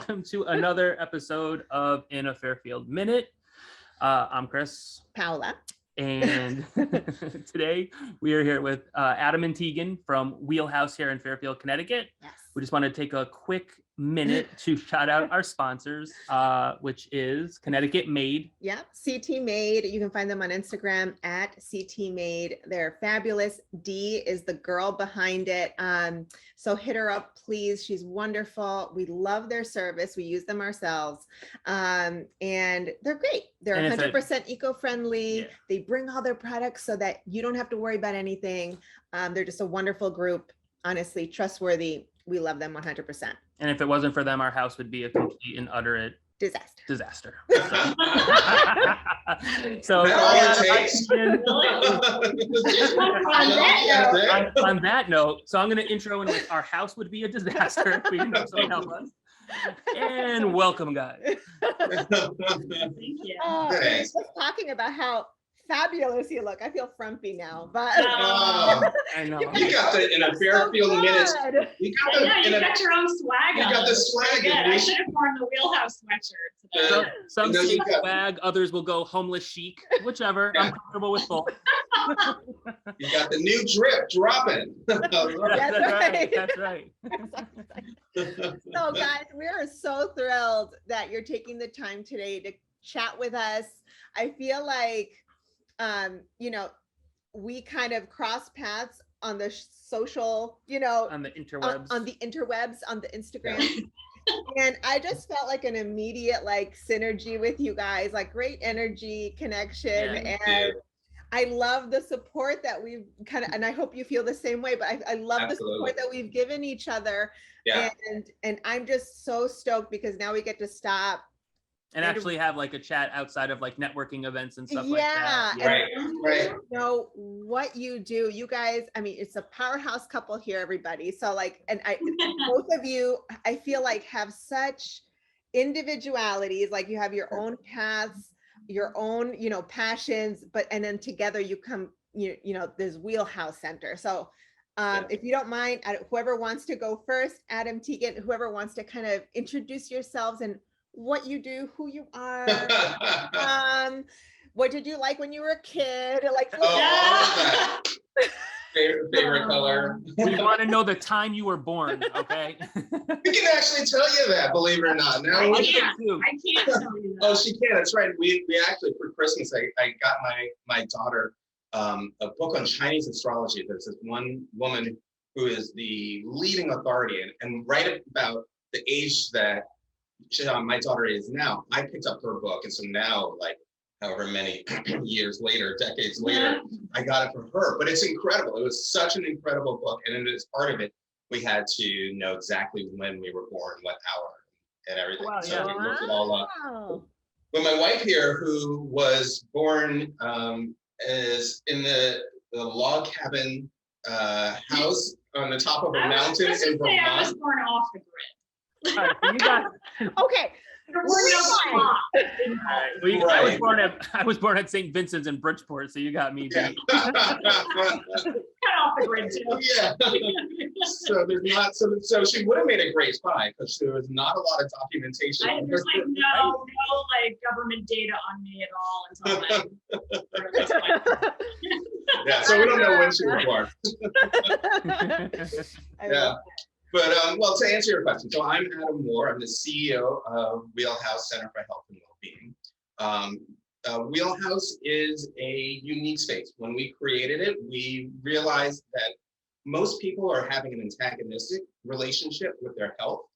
welcome to another episode of In a Fairfield Minute. I'm Chris. Paola. And today we are here with Adam and Tegan from Wheelhouse here in Fairfield, Connecticut. Yes. We just want to take a quick minute to shout out our sponsors, which is Connecticut Made. Yep, CT Made. You can find them on Instagram at CT Made. They're fabulous. Dee is the girl behind it. So hit her up, please. She's wonderful. We love their service. We use them ourselves. And they're great. They're 100% eco-friendly. Yeah. They bring all their products so that you don't have to worry about anything. They're just a wonderful group. Honestly, trustworthy. We love them 100%. And if it wasn't for them, our house would be a complete and utter disaster. So on that note, so I'm going to intro in with our house would be a disaster if we didn't have someone help us. And welcome, guys. Thank you. Just talking about how fabulous you look. I feel frumpy now, but I know. You got the In a Fairfield Minute. You got your own swag. You got the swag. I should have worn the Wheelhouse sweatshirt. Some say swag, others will go homeless chic, whichever. Yeah. I'm comfortable with both. You got the new drip dropping. That's right. So guys, we are so thrilled that you're taking the time today to chat with us. I feel like we kind of cross paths on the social, on the interwebs, on the Instagram. And I just felt like an immediate synergy with you guys, great energy, connection. And I love the support that we've and I hope you feel the same way, but I love the support that we've given each other. Yeah. And I'm just so stoked because now we get to stop and actually have a chat outside of networking events and stuff like that. Yeah, right. Know what you do, you guys. I mean, it's a powerhouse couple here, everybody. So both of you, I feel have such individualities. You have your own paths, your own, passions, and then together you come, there's Wheelhouse Center. So if you don't mind, whoever wants to go first, Adam, Tegan, whoever wants to kind of introduce yourselves and what you do, who you are, what did you like when you were a kid? Favorite color. We want to know the time you were born, okay? We can actually tell you that, believe it or not. Now I can't tell you that. Oh, she can. That's right. We actually, for Christmas, I got my daughter a book on Chinese astrology. There's this one woman who is the leading authority, and right about the age that my daughter is now, I picked up her book, and so now, however many years later, decades later, I got it from her. But it's incredible. It was such an incredible book, and as part of it, we had to know exactly when we were born, what hour, and everything. Wow, so we looked it all up. But my wife here, who was born is in the log cabin house on the top of a mountain in Vermont. I was born off the grid. All right, so you got okay. I was born at St. Vincent's in Bridgeport, so you got me. Yeah. Cut off the grid too. Yeah. So there's not so she would have made a great spy because there was not a lot of documentation. There's no government data on me at all until yeah, so we don't know when she was born. Yeah. But well, to answer your question, so I'm Adam Moore. I'm the CEO of Wheelhouse Center for Health and Wellbeing. Wheelhouse is a unique space. When we created it, we realized that most people are having an antagonistic relationship with their health.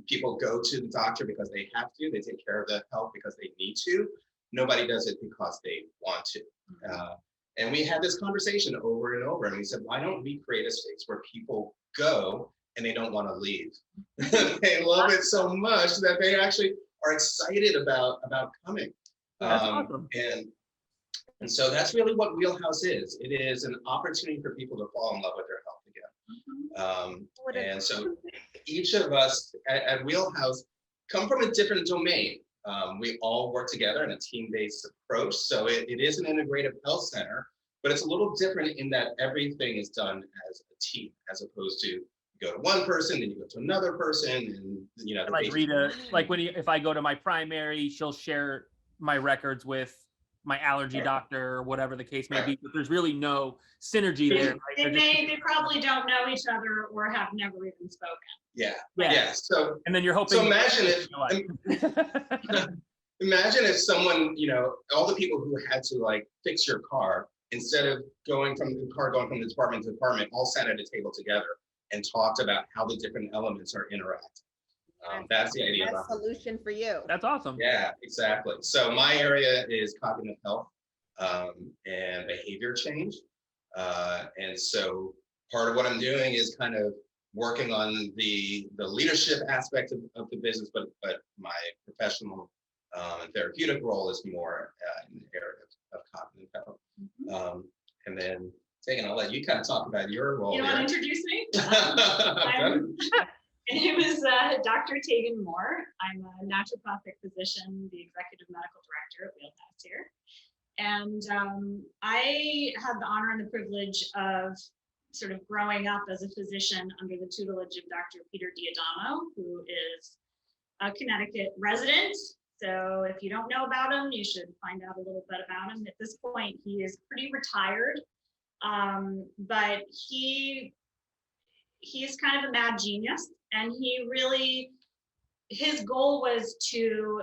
People go to the doctor because they have to. They take care of their health because they need to. Nobody does it because they want to. And we had this conversation over and over, and we said, why don't we create a space where people go and they don't want to leave? They love it so much that they actually are excited about coming. That's awesome. And so that's really what Wheelhouse is. It is an opportunity for people to fall in love with their health again. And so each of us at Wheelhouse come from a different domain. We all work together in a team-based approach. So it is an integrative health center, but it's a little different in that everything is done as a team, as opposed to you go to one person, then you go to another person, and you know, the Like patient- Rita, like if I go to my primary, she'll share my records with my allergy doctor or whatever the case may be, but there's really no synergy there. Right? They probably don't know each other or have never even spoken. Yeah. Yeah. Yeah. So And then you're hoping. So imagine if someone, you know, all the people who had to like fix your car, instead of going from the department to department, all sat at a table together and talked about how the different elements are interacting. That's the idea. That's solution for you. That's awesome. Yeah, exactly. So my area is cognitive health and behavior change. And so part of what I'm doing is kind of working on the leadership aspect of the business, but my professional and therapeutic role is more in the area of cognitive health. And then, Tegan, I'll let you kind of talk about your role. You here. want to introduce me? My name is Dr. Tegan Moore. I'm a naturopathic physician, the executive medical director at Wheelhouse here. And I had the honor and the privilege of sort of growing up as a physician under the tutelage of Dr. Peter Diadamo, who is a Connecticut resident. So if you don't know about him, you should find out a little bit about him. At this point, he is pretty retired, but he's kind of a mad genius. And his goal was to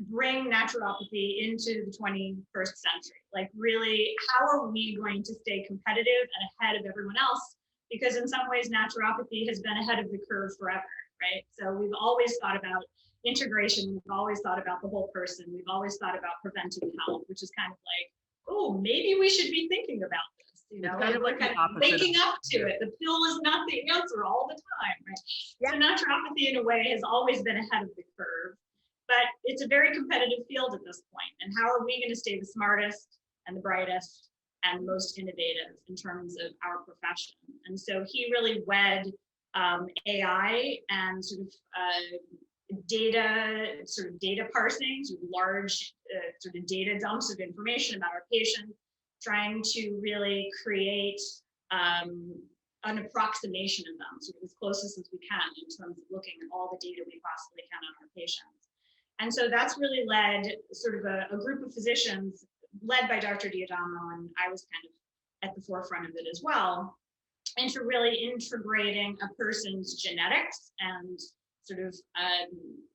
bring naturopathy into the 21st century. Like really, how are we going to stay competitive and ahead of everyone else? Because in some ways, naturopathy has been ahead of the curve forever, right? So we've always thought about integration. We've always thought about the whole person. We've always thought about preventive health, which is kind of like, oh, maybe we should be thinking about this. You know, kind of like kind the of opposite waking up to it. The pill is not the answer all the time, right? Yeah. So naturopathy, in a way, has always been ahead of the curve, but it's a very competitive field at this point. And how are we going to stay the smartest and the brightest and most innovative in terms of our profession? And so he really wed AI and sort of data parsing, sort of large sort of data dumps of information about our patients, trying to really create an approximation of them, sort of as closest as we can in terms of looking at all the data we possibly can on our patients. And so that's really led sort of a group of physicians led by Dr. Diadamo, and I was kind of at the forefront of it as well, into really integrating a person's genetics and sort of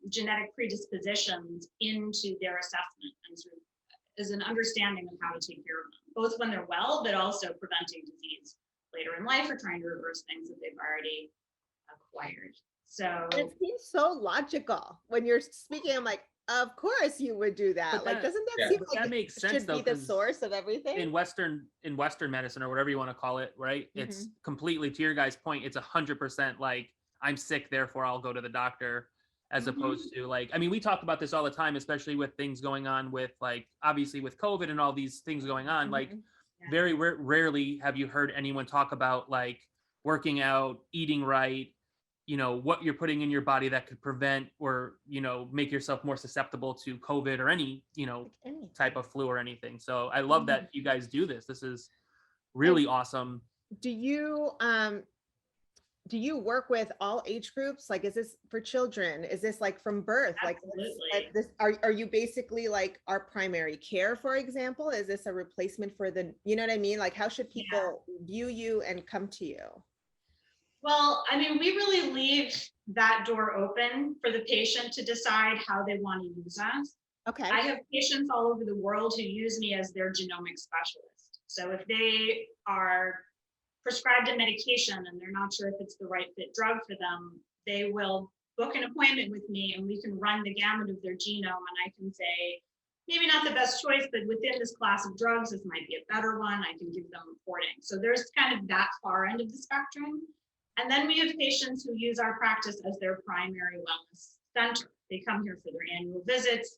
genetic predispositions into their assessment and sort of as an understanding of how to take care of them, both when they're well, but also preventing disease later in life or trying to reverse things that they've already acquired. So It seems so logical when you're speaking. I'm like, of course you would do that. But Like, that- doesn't that yeah. seem But like that makes it sense, should though, be the 'cause source of everything? in Western medicine or whatever you want to call it, right? It's completely, to your guys' point, it's 100% like I'm sick, therefore I'll go to the doctor, as opposed to like, I mean, we talk about this all the time, especially with things going on with like, obviously with COVID and all these things going on, like Yeah. very rarely have you heard anyone talk about like working out, eating right, you know, what you're putting in your body that could prevent or, you know, make yourself more susceptible to COVID or any, you know, Anything. type of flu or anything. So I love that you guys do this. This is really awesome. Do you work with all age groups? Like, is this for children? Is this like from birth? Absolutely. Like this, are you basically like our primary care, for example? Is this a replacement for the, you know what I mean? Like, how should people view you and come to you? Well, I mean, we really leave that door open for the patient to decide how they want to use us. Okay. I have patients all over the world who use me as their genomic specialist. So if they are prescribed a medication and they're not sure if it's the right fit drug for them, they will book an appointment with me and we can run the gamut of their genome, and I can say, maybe not the best choice, but within this class of drugs, this might be a better one. I can give them reporting. So there's kind of that far end of the spectrum. And then we have patients who use our practice as their primary wellness center. They come here for their annual visits.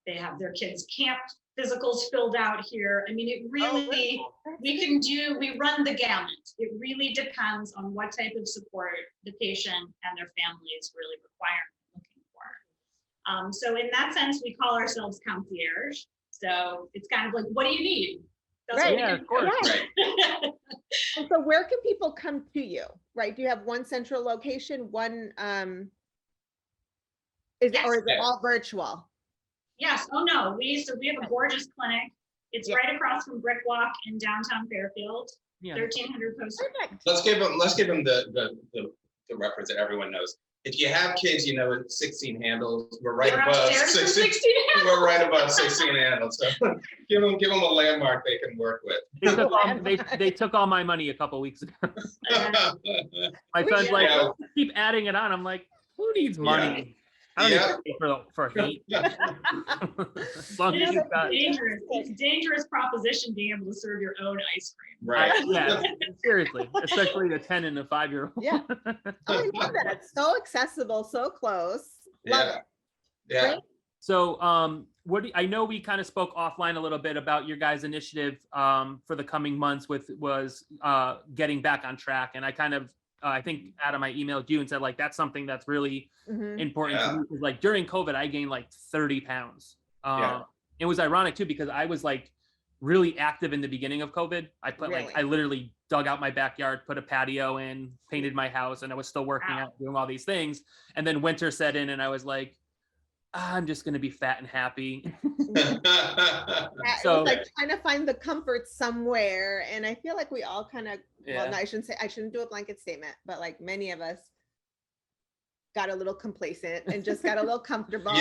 They have their kids' camp physicals filled out here. I mean, it really, we run the gamut. It really depends on what type of support the patient and their family is really requiring and looking for. So in that sense, we call ourselves concierge. So it's kind of like, what do you need? That's Right. what we Yeah, do. of course. Right. And so where can people come to you, right? Do you have one central location, one, or is it all virtual? Yes. Oh no. We have a gorgeous clinic. It's right across from Brick Walk in downtown Fairfield. 1300 post. Let's give them the reference that everyone knows. If you have kids, you know it's 16 handles. We're right above 16. We're right above 16 handles. So give them a landmark they can work with. They took all my money a couple weeks ago. My son's like, keep adding it on. I'm like, who needs money? I don't need to pay for hate. As long as you've got... It's a dangerous proposition being able to serve your own ice cream. Right. Seriously, especially a 10 and a 5-year-old. Yeah. Oh, I love that. It's so accessible, so close. Love it. Yeah. Right? So, I know we kind of spoke offline a little bit about your guys' initiative for the coming months was getting back on track, and I kind of I think Adam, I emailed you and said like that's something that's really important to me, because like during COVID I gained like 30 pounds. It was ironic too because I was like really active in the beginning of COVID. I literally dug out my backyard, put a patio in, painted my house, and I was still working out, doing all these things. And then winter set in and I was like, I'm just going to be fat and happy. So like trying to find the comfort somewhere. And I feel like we all kind of, well, no, I shouldn't do a blanket statement, but like many of us got a little complacent and just got a little comfortable.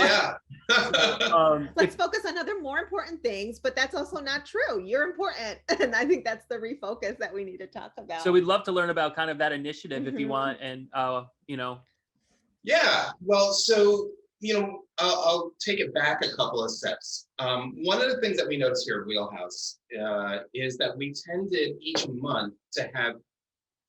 Let's focus on other more important things, but that's also not true. You're important. And I think that's the refocus that we need to talk about. So we'd love to learn about kind of that initiative if you want. And, you know. Yeah, well, so, you know, I'll take it back a couple of steps. One of the things that we notice here at Wheelhouse is that we tended each month to have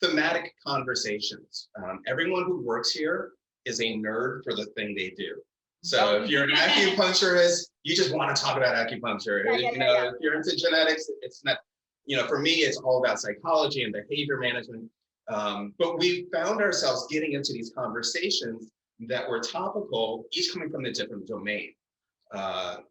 thematic conversations. Everyone who works here is a nerd for the thing they do. So if you're an acupuncturist, you just want to talk about acupuncture. If you're into genetics, it's not, you know, for me, it's all about psychology and behavior management. But we found ourselves getting into these conversations that were topical, each coming from a different domain.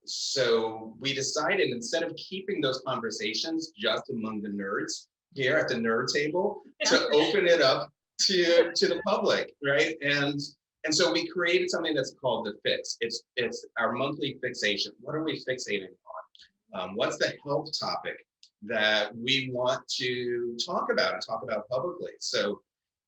So we decided, instead of keeping those conversations just among the nerds here at the nerd table, to open it up to the public, right? And so we created something that's called the Fix. It's our monthly fixation. What are we fixating on? What's the health topic that we want to talk about and talk about publicly? So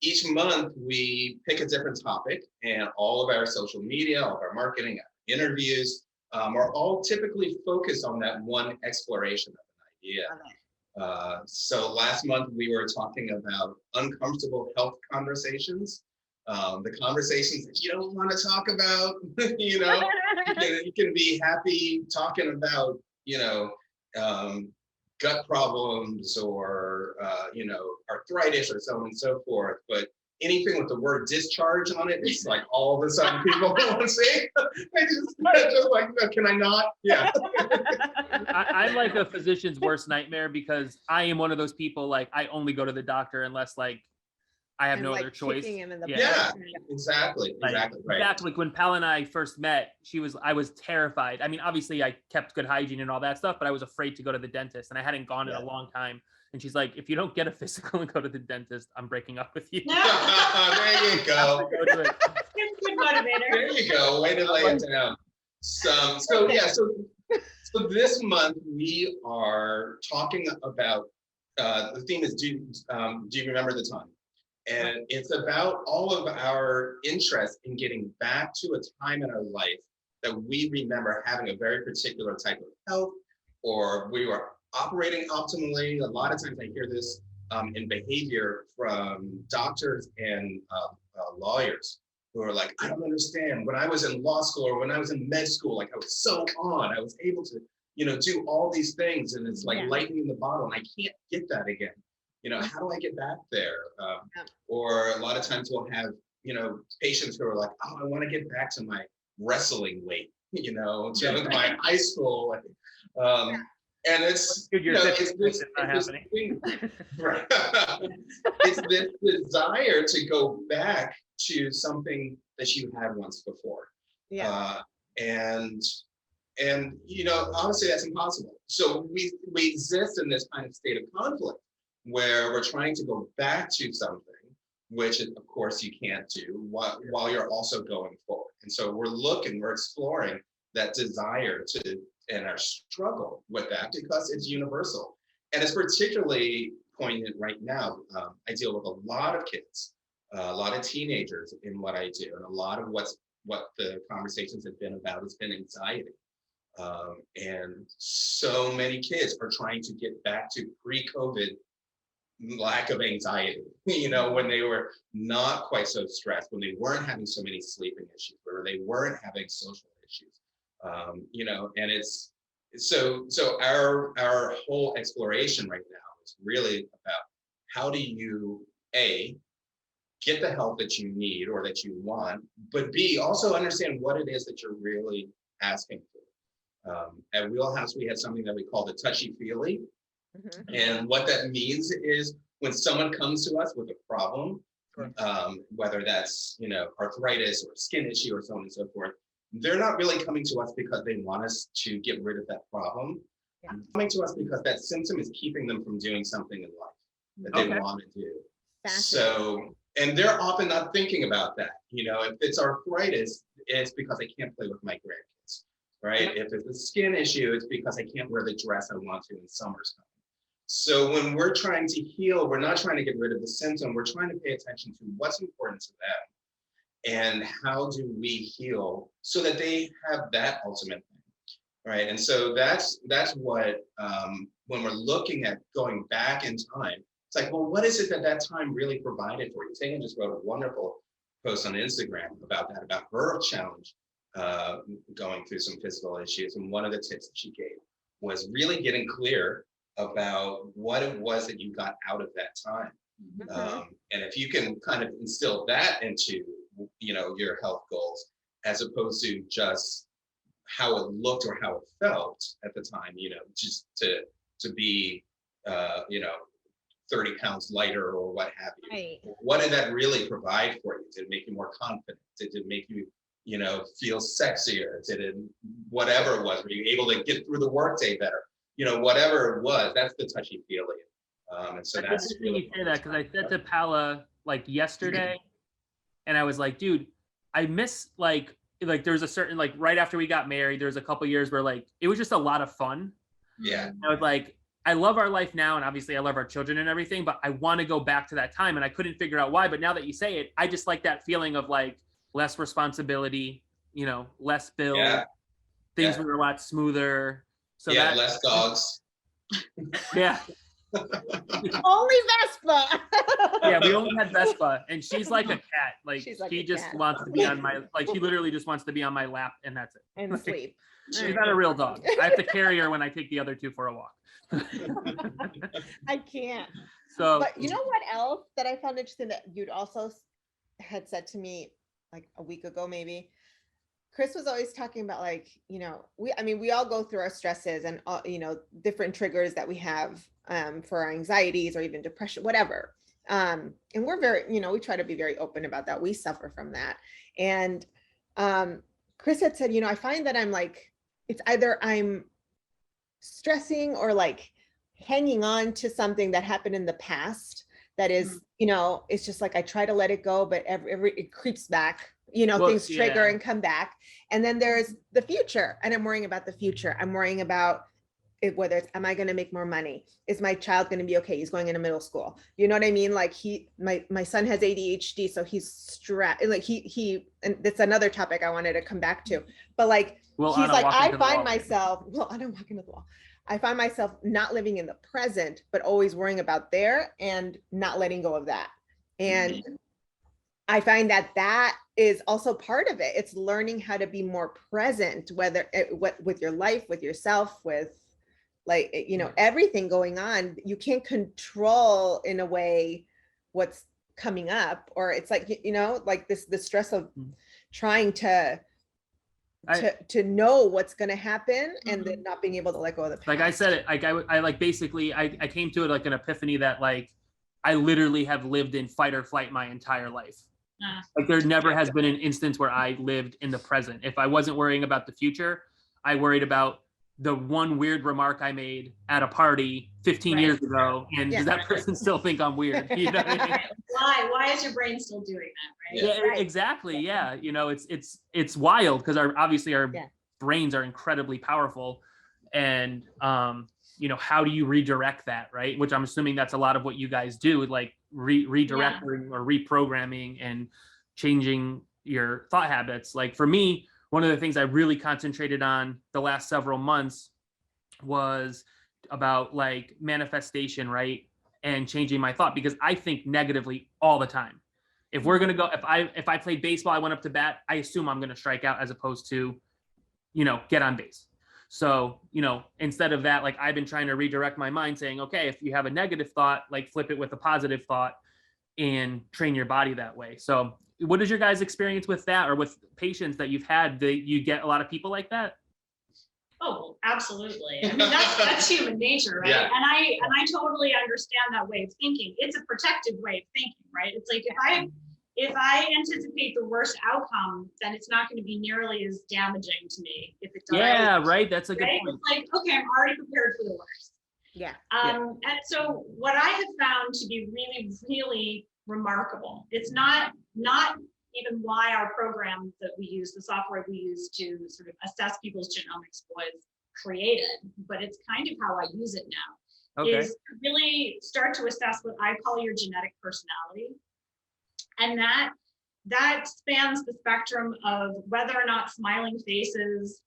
each month we pick a different topic, and all of our social media, all of our marketing, our interviews are all typically focused on that one exploration of an idea. So last month we were talking about uncomfortable health conversations, the conversations that you don't want to talk about. You know, you can be happy talking about, you know, gut problems or, you know, arthritis or so on and so forth. But anything with the word discharge on it, it's like all of a sudden people want to say, just like, no, can I not? Yeah. I'm like a physician's worst nightmare, because I am one of those people, like, I only go to the doctor unless like I have no other choice. Exactly. Right. Exactly. When Pal and I first met, I was terrified. I mean, obviously I kept good hygiene and all that stuff, but I was afraid to go to the dentist, and I hadn't gone in a long time. And she's like, if you don't get a physical and go to the dentist, I'm breaking up with you. There you go. Good motivator. There you go. Way to lay it down. So this month we are talking about, the theme is do you remember the time? And it's about all of our interest in getting back to a time in our life that we remember having a very particular type of health, or we were operating optimally. A lot of times I hear this in behavior from doctors and lawyers who are like, I don't understand. When I was in law school or when I was in med school, like I was so on, I was able to, you know, do all these things, and it's like lightning in the bottle, and I can't get that again. You know, how do I get back there? Or a lot of times we'll have, you know, patients who are like, oh, I want to get back to my wrestling weight, you know, to my high school. And it's, you know, it's this thing, right? It's this desire to go back to something that you had once before. And you know, obviously that's impossible. So we exist in this kind of state of conflict. where we're trying to go back to something, which of course you can't do while you're also going forward. And so we're exploring that desire to, and our struggle with that, because it's universal. And it's particularly poignant right now. I deal with a lot of kids, a lot of teenagers in what I do, and a lot of what the conversations have been about has been anxiety. And so many kids are trying to get back to pre-COVID lack of anxiety, when they were not quite so stressed, when they weren't having so many sleeping issues, where they weren't having social issues, and it's so our whole exploration right now is really about how do you get the help that you need or that you want, but B, also understand what it is that you're really asking for. At Wheelhouse, we had something that we call the touchy-feely. Mhm. And what that means is when someone comes to us with a problem, whether that's, arthritis or skin issue or so on and so forth, they're not really coming to us because they want us to get rid of that problem. Yeah. They're coming to us because that symptom is keeping them from doing something in life that they want to do. So, and they're often not thinking about that. If it's arthritis, it's because I can't play with my grandkids, right? If it's a skin issue, it's because I can't wear the dress I want to in summer's coming. So when we're trying to heal, we're not trying to get rid of the symptom. We're trying to pay attention to what's important to them and how do we heal so that they have that ultimate thing, right? And so that's what, when we're looking at going back in time, it's like, well, what is it that time really provided for you? Tegan just wrote a wonderful post on Instagram about that, about her challenge, going through some physical issues. And one of the tips that she gave was really getting clear about what it was that you got out of that time. And if you can kind of instill that into, your health goals, as opposed to just how it looked or how it felt at the time, just to be, 30 pounds lighter or what have you. Right. What did that really provide for you? Did it make you more confident? Did it make you, feel sexier? Did it, whatever it was, were you able to get through the workday better? Whatever it was, that's the touchy-feely. And so that's interesting you say that, because I said to Paula like yesterday, and I was like, dude, I miss like there's a certain, like right after we got married, there was a couple years where like it was just a lot of fun. Yeah. I was like, I love our life now, and obviously I love our children and everything, but I want to go back to that time, and I couldn't figure out why. But now that you say it, I just like that feeling of like less responsibility, less bills, things were a lot smoother. So less dogs. Yeah. Only Vespa. Yeah, we only had Vespa, and she's like a cat. Like she just cat. wants to be on my, like she literally just wants to be on my lap, and that's it. And Like, sleep. She's not a real dog. I have to carry her when I take the other two for a walk. I can't. So, But you know what else that I found interesting that you'd also had said to me like a week ago, maybe? Chris was always talking about like, we all go through our stresses and, different triggers that we have for our anxieties or even depression, whatever. And we're very, we try to be very open about that. We suffer from that. And Chris had said, I find that I'm like, it's either I'm stressing or like hanging on to something that happened in the past that is, it's just like I try to let it go, but it creeps back. Things trigger and come back. And then there's the future, and I'm worrying about the future. I'm worrying about whether it's, am I going to make more money? Is my child going to be okay? He's going into middle school. You know what I mean? Like my son has ADHD, so he's stressed. Like and that's another topic I wanted to come back to. But like, he's like, I find myself, I don't walk into the wall. I find myself not living in the present, but always worrying about there and not letting go of that. And I find that is also part of it. It's learning how to be more present, with your life, with yourself, with like, everything going on. You can't control in a way what's coming up, or it's like, like the stress of trying to know what's going to happen and then not being able to let go of the past. Like I said it, like I like basically I came to it like an epiphany that like I literally have lived in fight or flight my entire life. Like there never has been an instance where I lived in the present. If I wasn't worrying about the future, I worried about the one weird remark I made at a party 15 years ago, and does that person still think I'm weird? You know what I mean? Why is your brain still doing that, right? Yeah, exactly. Yeah, you know, it's wild because obviously our brains are incredibly powerful, and you know, how do you redirect that, right? Which I'm assuming that's a lot of what you guys do, like redirecting or reprogramming and changing your thought habits. Like for me, one of the things I really concentrated on the last several months was about like manifestation, right? And changing my thought, because I think negatively all the time. If we're gonna go, if I played baseball, I went up to bat, I assume I'm gonna strike out as opposed to, you know, get on base. So, you know, instead of that, like I've been trying to redirect my mind saying, okay, if you have a negative thought, like flip it with a positive thought and train your body that way. So what is your guys' experience with that, or with patients that you've had? Do you get a lot of people like that? Oh, absolutely. I mean, that's human nature, right? Yeah. And I totally understand that way of thinking. It's a protective way of thinking, right? It's like if I anticipate the worst outcome, then it's not going to be nearly as damaging to me if it does. Yeah, right. That's a good point. It's like, okay, I'm already prepared for the worst. Yeah. And so what I have found to be really, really remarkable, it's not even why our program that we use, the software we use to sort of assess people's genomics was created, but it's kind of how I use it now, is to really start to assess what I call your genetic personality. And that spans the spectrum of whether or not smiling faces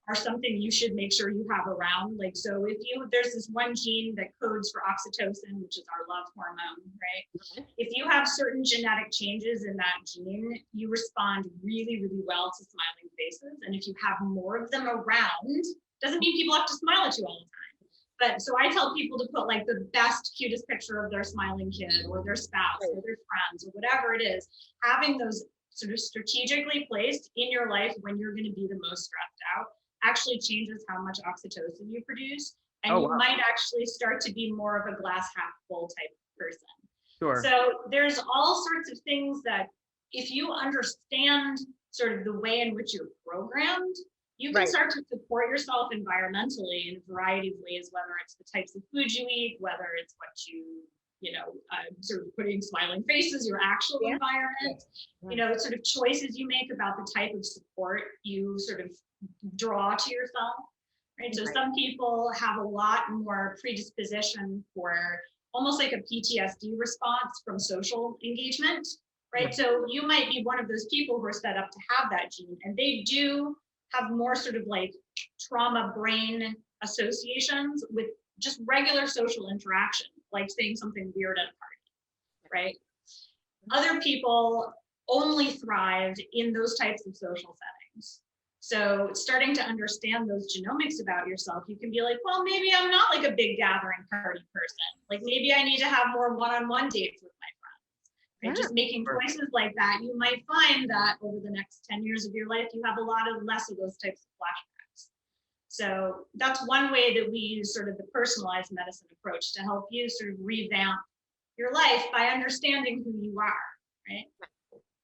are something you should make sure you have around. Like, so if there's this one gene that codes for oxytocin, which is our love hormone, right? If you have certain genetic changes in that gene, you respond really, really well to smiling faces. And if you have more of them around, doesn't mean people have to smile at you all the time. But so I tell people to put like the best, cutest picture of their smiling kid or their spouse or their friends or whatever it is, having those sort of strategically placed in your life when you're going to be the most stressed out actually changes how much oxytocin you produce. And you might actually start to be more of a glass half full type of person. Sure. So there's all sorts of things that if you understand sort of the way in which you're programmed, you can start to support yourself environmentally in a variety of ways, whether it's the types of food you eat, whether it's what you know, sort of putting smiling faces, your actual environment, you know, sort of choices you make about the type of support you sort of draw to yourself, right? So some people have a lot more predisposition for almost like a PTSD response from social engagement, right? So you might be one of those people who are set up to have that gene, and they do have more sort of like trauma brain associations with just regular social interaction, like saying something weird at a party, right? Other people only thrive in those types of social settings. So starting to understand those genomics about yourself, you can be like, well, maybe I'm not like a big gathering party person. Like maybe I need to have more one-on-one dates with my friends. And just making choices like that, you might find that over the next 10 years of your life, you have a lot of less of those types of flashbacks. So that's one way that we use sort of the personalized medicine approach to help you sort of revamp your life by understanding who you are, right?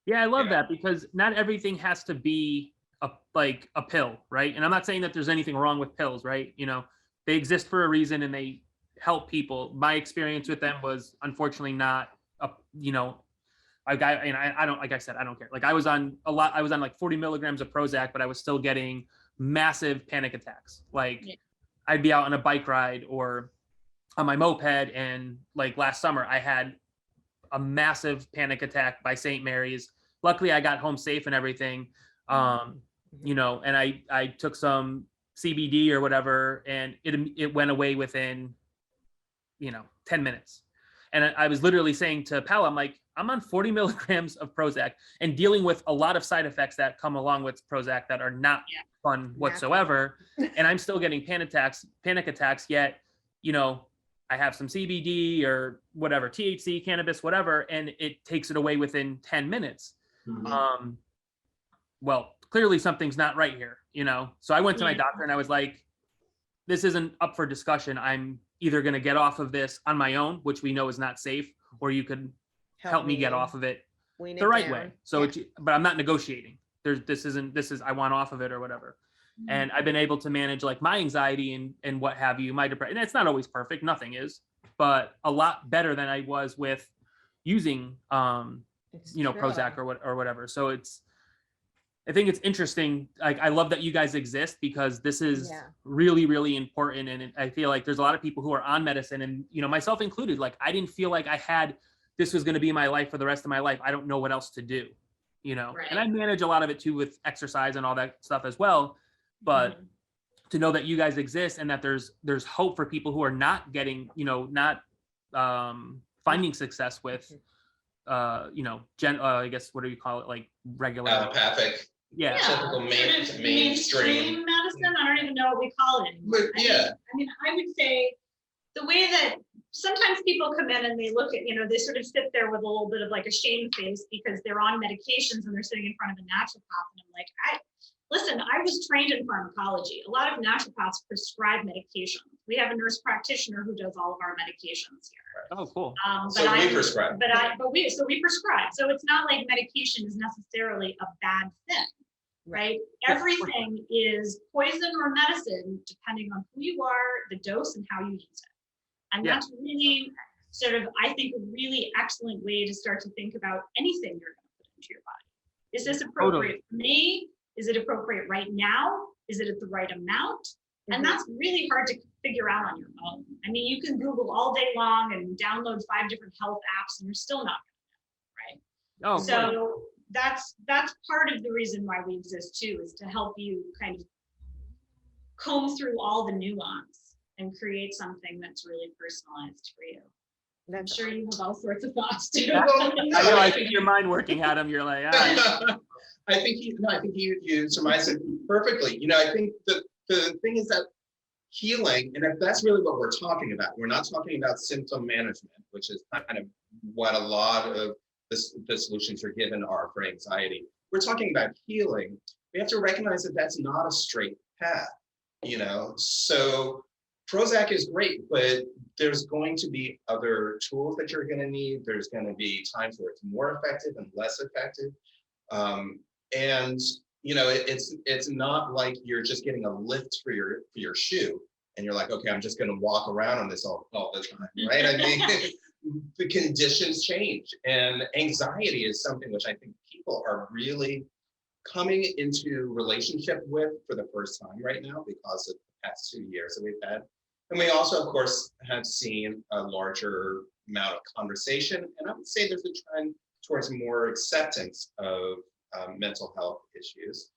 Yeah, I love that, because not everything has to be a pill, right? And I'm not saying that there's anything wrong with pills, right? You know, they exist for a reason and they help people. My experience with them was unfortunately not you know, I don't, like I said, I don't care. Like I was on like 40 milligrams of Prozac, but I was still getting massive panic attacks. Like I'd be out on a bike ride or on my moped, and like last summer I had a massive panic attack by St. Mary's. Luckily I got home safe and everything. You know, and I took some CBD or whatever, and it went away within, you know, 10 minutes. And I was literally saying to Pal, I'm like, I'm on 40 milligrams of Prozac and dealing with a lot of side effects that come along with Prozac that are not fun whatsoever. And I'm still getting panic attacks, yet, you know, I have some Cbd or whatever, THC, cannabis, whatever, and it takes it away within 10 minutes. Well, clearly something's not right here, you know? So I went to my doctor and I was like, this isn't up for discussion. I'm either going to get off of this on my own, which we know is not safe, or you could help me get off of it the right way. So, but I'm not negotiating. I want off of it or whatever. And I've been able to manage like my anxiety and what have you, my depression. And it's not always perfect, nothing is, but a lot better than I was with using, Prozac or whatever. So I think it's interesting. Like, I love that you guys exist, because this is really, really important. And I feel like there's a lot of people who are on medicine, and, myself included, like, I didn't feel like this was going to be my life for the rest of my life. I don't know what else to do, Right. And I manage a lot of it too with exercise and all that stuff as well. But to know that you guys exist, and that there's hope for people who are not getting, not finding success with, I guess, what do you call it? Like regular allopathic, typical mainstream medicine. I don't even know what we call it anymore. I would say the way that sometimes people come in and they look at, they sort of sit there with a little bit of like a shame face because they're on medications and they're sitting in front of a naturopath. And I'm like, listen, I was trained in pharmacology. A lot of naturopaths prescribe medication. We have a nurse practitioner who does all of our medications here. Oh, cool. So we prescribe. So we prescribe. So it's not like medication is necessarily a bad thing, right? Everything is poison or medicine, depending on who you are, the dose, and how you use it. And that's really sort of, I think, a really excellent way to start to think about anything you're going to put into your body. Is this appropriate for me? Is it appropriate right now? Is it at the right amount? And that's really hard to figure out on your own. I mean, you can Google all day long and download 5 different health apps, and you're still not going to know, right? So that's part of the reason why we exist too, is to help you kind of comb through all the nuance and create something that's really personalized for you. And I'm sure you have all sorts of thoughts too. I think your mind working, Adam. You're like, I think you surmised it perfectly. I think the thing is that healing, and if that's really what we're talking about, we're not talking about symptom management, which is kind of what a lot of the solutions are given are for anxiety. We're talking about healing. We have to recognize that that's not a straight path, So Prozac is great, but there's going to be other tools that you're going to need. There's going to be times where it's more effective and less effective. It's not like you're just getting a lift for your shoe and you're like, okay, I'm just going to walk around on this all the time, right? I mean, the conditions change, and anxiety is something which I think people are really coming into relationship with for the first time right now because of the past 2 years that we've had. And we also, of course, have seen a larger amount of conversation. And I would say there's a trend towards more acceptance of mental health issues.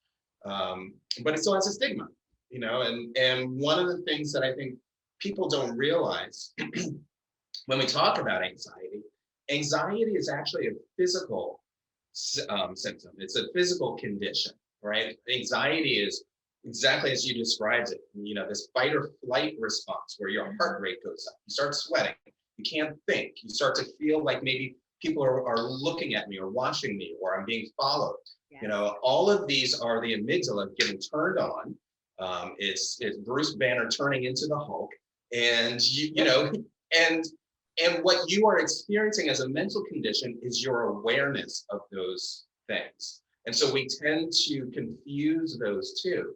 But it still has a stigma, and one of the things that I think people don't realize when we talk about anxiety is actually a physical symptom. It's a physical condition, right? Anxiety is exactly as you described it, this fight or flight response where your heart rate goes up, you start sweating, you can't think, you start to feel like maybe people are looking at me or watching me, or I'm being followed. All of these are the amygdala getting turned on. It's Bruce Banner turning into the Hulk, and and what you are experiencing as a mental condition is your awareness of those things. And so we tend to confuse those two.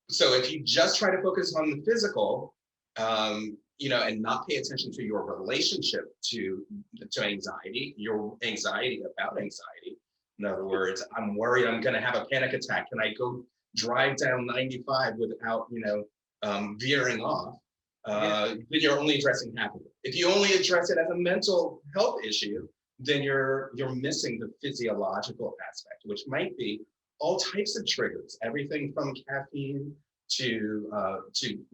So if you just try to focus on the physical, and not pay attention to your relationship to anxiety, your anxiety about anxiety. In other words, I'm worried I'm going to have a panic attack. Can I go drive down 95 without, veering off? Then you're only addressing half of it. If you only address it as a mental health issue, then you're missing the physiological aspect, which might be all types of triggers, everything from caffeine to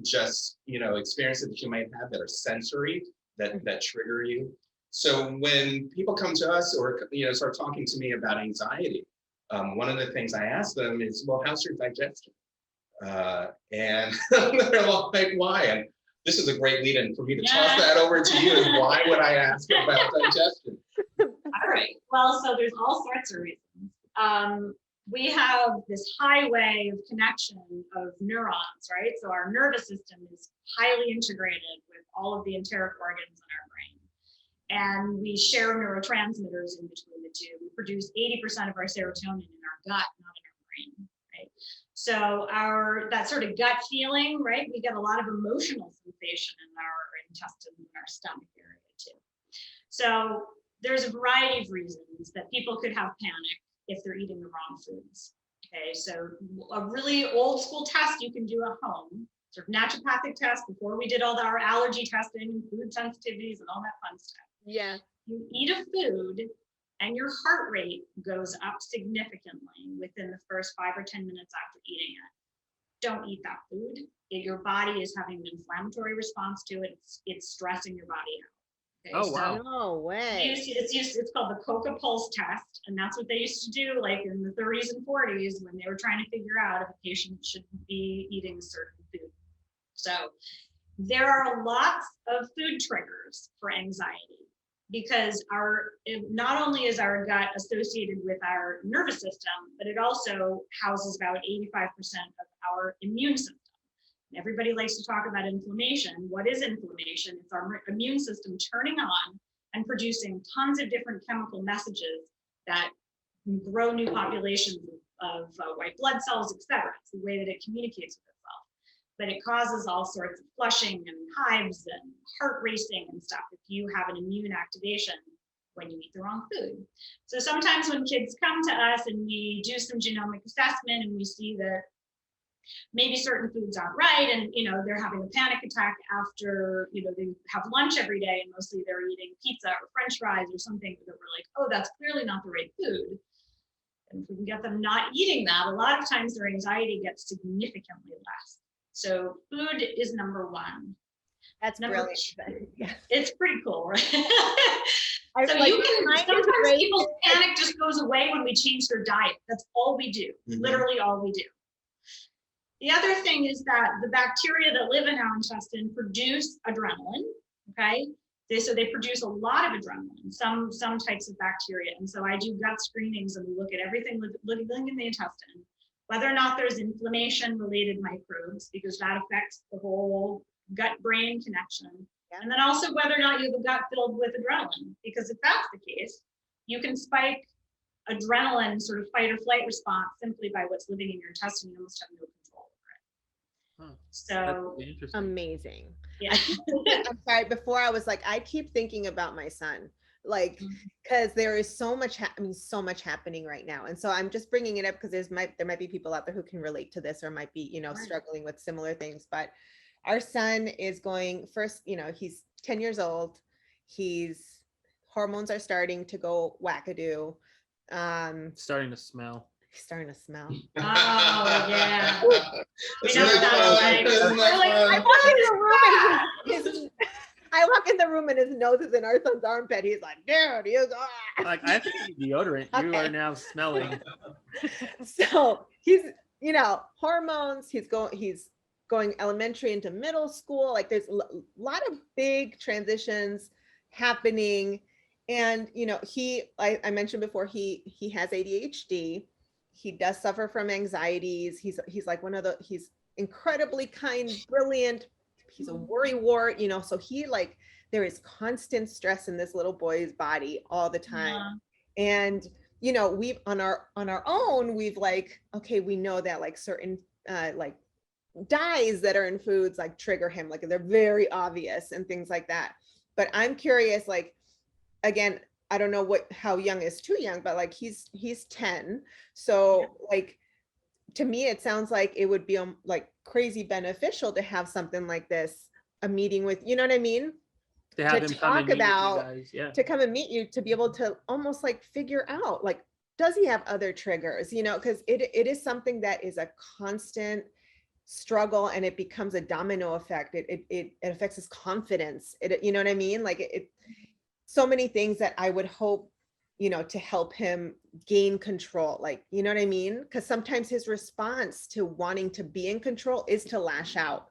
just experiences that you might have that are sensory that trigger you. So when people come to us or start talking to me about anxiety, one of the things I ask them is, well, how's your digestion? And they're like, why? And this is a great lead-in for me to toss that over to you. Is why would I ask about digestion? All right. Well, so there's all sorts of reasons. We have this highway of connection of neurons, right? So our nervous system is highly integrated with all of the enteric organs in our brain. And we share neurotransmitters in between the two. We produce 80% of our serotonin in our gut, not in our brain, Okay, so that sort of gut feeling, right? We get a lot of emotional sensation in our intestines and our stomach area too. So there's a variety of reasons that people could have panic if they're eating the wrong foods. Okay, so a really old school test you can do at home, sort of naturopathic test before we did all our allergy testing and food sensitivities and all that fun stuff. Yeah. You eat a food and your heart rate goes up significantly within the first 5 or 10 minutes after eating it. Don't eat that food. Your body is having an inflammatory response to it. It's stressing your body out. Okay, Oh, wow. No way. it's called the Coca Pulse test, and that's what they used to do like in the 30s and 40s when they were trying to figure out if a patient should be eating a certain food. So there are lots of food triggers for anxiety because not only is our gut associated with our nervous system, but it also houses about 85% of our immune system. Everybody likes to talk about inflammation. What is inflammation? It's our immune system turning on and producing tons of different chemical messages that grow new populations of white blood cells, etc. It's the way that it communicates with itself. But it causes all sorts of flushing and hives and heart racing and stuff if you have an immune activation when you eat the wrong food. So sometimes when kids come to us and we do some genomic assessment and we see that maybe certain foods aren't right and they're having a panic attack after they have lunch every day and mostly they're eating pizza or french fries or something that we're like, oh, that's clearly not the right food. And if we can get them not eating that, a lot of times their anxiety gets significantly less. So food is number one. That's brilliant. Yeah. It's pretty cool, right? I So like, you can, sometimes great. people's panic just goes away when we change their diet. That's all we do, literally all we do. The other thing is that the bacteria that live in our intestine produce adrenaline, okay? So they produce a lot of adrenaline, some types of bacteria. And so I do gut screenings and we look at everything living in the intestine, whether or not there's inflammation-related microbes, because that affects the whole gut-brain connection. Yeah. And then also whether or not you have a gut filled with adrenaline, because if that's the case, you can spike adrenaline sort of fight or flight response simply by what's living in your intestine. You almost have no control over it. So amazing. Yeah. I'm sorry, before I was like, I keep thinking about my son, like, because there is so much, so much happening right now. And so I'm just bringing it up because there might be people out there who can relate to this or might be, struggling with similar things. But our son is going first, he's 10 years old. Hormones are starting to go wackadoo. Starting to smell. He's starting to smell. Oh yeah. I walk in the room and his nose is in our son's armpit. He's like, dude, he is. Like, I have to use deodorant. Okay. You are now smelling. So he's, hormones. He's going elementary into middle school. Like there's a lot of big transitions happening. And, I mentioned before, he has ADHD. He does suffer from anxieties. He's like he's incredibly kind, brilliant. He's a worrywart, so there is constant stress in this little boy's body all the time. Yeah. And, we've on our own, we've okay, we know that certain dyes that are in foods trigger him, they're very obvious and things like that. But I'm curious, again, I don't know how young is too young, but he's 10. So to me, it sounds like it would be crazy beneficial to have something like this, a meeting with, you know what I mean? To have him talk about, to come and meet you, to be able to almost figure out, does he have other triggers, because it is something that is a constant struggle and it becomes a domino effect. It affects his confidence. You know what I mean? So many things that I would hope, to help him gain control, you know what I mean? Because sometimes his response to wanting to be in control is to lash out.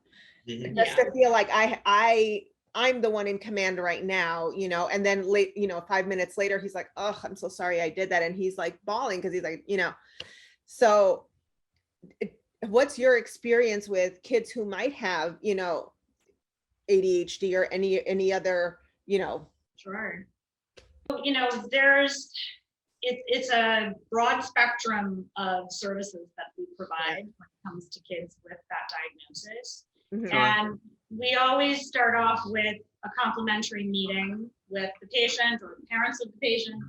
Mm-hmm. Just to feel like I'm the one in command right now, and then 5 minutes later, he's like, oh, I'm so sorry I did that. And he's bawling because he's so what's your experience with kids who might have, ADHD or any other, Sure. There's it's a broad spectrum of services that we provide when it comes to kids with that diagnosis. Mhm. And we always start off with a complimentary meeting with the patient or the parents of the patient,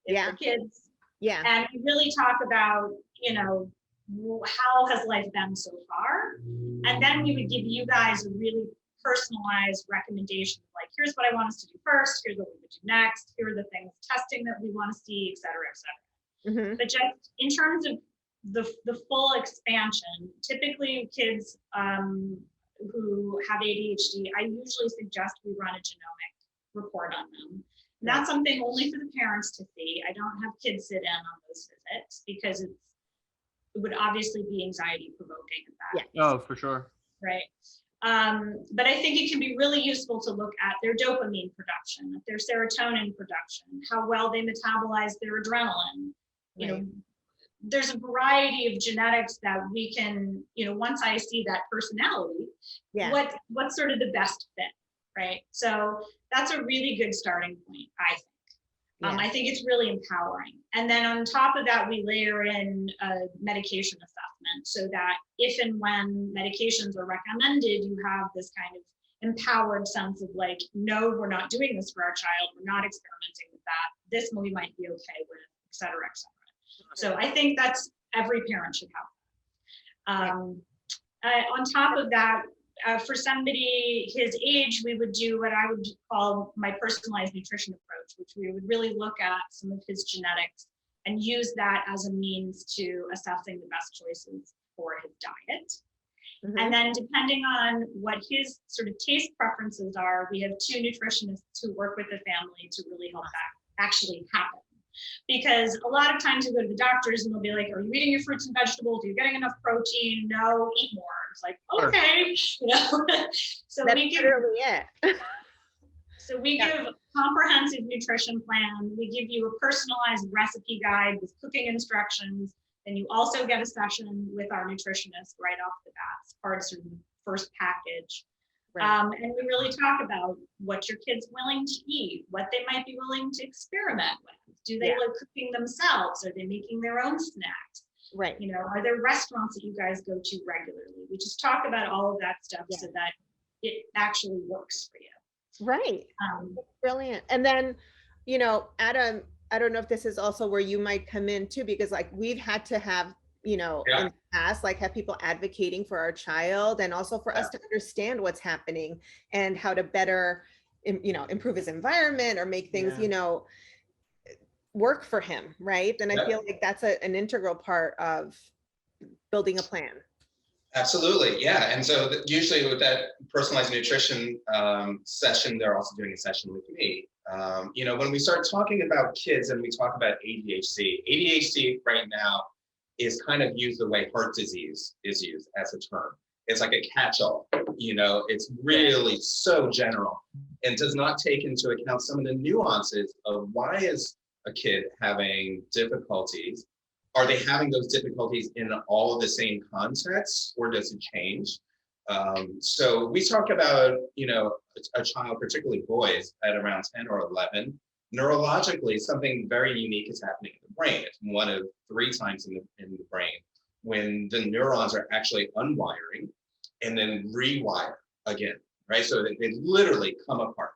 if Yeah. the kids, Yeah. and we really talk about, how has life been so far? And then we would give you guys a really personalized recommendation, like, here's what I want us to do first, here's what we would do next, here are the things, testing that we want to see, et cetera, et cetera. Mhm. But just in terms of the full expansion, typically kids who have ADHD, I usually suggest we run a genomic report on them. And that's something only for the parents to see. I don't have kids sit in on those visits because it would obviously be anxiety provoking at that. Yeah. Oh, for sure. Right. But I think it can be really useful to look at their dopamine production, their serotonin production, how well they metabolize their adrenaline. You know, there's a variety of genetics that we can, once I see that personality, what's sort of the best fit, right? So that's a really good starting point, I think. I think it's really empowering. And then on top of that, we layer in a medication assessment so that if and when medications are recommended, you have this kind of empowered sense of like, no, we're not doing this for our child. We're not experimenting with that. This we might be okay with, et cetera, et cetera. So I think that's every parent should have. On top of that, for somebody his age, we would do what I would call my personalized nutrition approach, which we would really look at some of his genetics and use that as a means to assessing the best choices for his diet. And then depending on what his sort of taste preferences are, we have 2 nutritionists who work with the family to really help that actually happen. Because a lot of times you go to the doctors and they'll be like, are you eating your fruits and vegetables? Are you getting enough protein? No, eat more. It's like, okay, So That's we give literally it. So we give a comprehensive nutrition plan. We give you a personalized recipe guide with cooking instructions. And you also get a session with our nutritionist right off the bat. It's part of the first package. And we really talk about what your kid's willing to eat, what they might be willing to experiment with. Do they like cooking themselves? Are they making their own snacks? Right. Are there restaurants that you guys go to regularly? We just talk about all of that stuff so that it actually works for you. Right. Brilliant. And then, Adam, I don't know if this is also where you might come in too, because like we've had to have, in the past, like have people advocating for our child and also for us to understand what's happening and how to better, improve his environment or make things, work for him. Right. And I feel like that's an integral part of building a plan. Absolutely. Yeah. And so usually with that personalized nutrition session, they're also doing a session with me. When we start talking about kids and we talk about ADHD right now is kind of used the way heart disease is used as a term. It's like a catch-all, it's really so general and does not take into account some of the nuances of why is a kid having difficulties. Are they having those difficulties in all of the same contexts or does it change? So we talk about, a child, particularly boys at around 10 or 11, neurologically, something very unique is happening in the brain. It's one of 3 times in the brain when the neurons are actually unwiring and then rewire again, right? So they literally come apart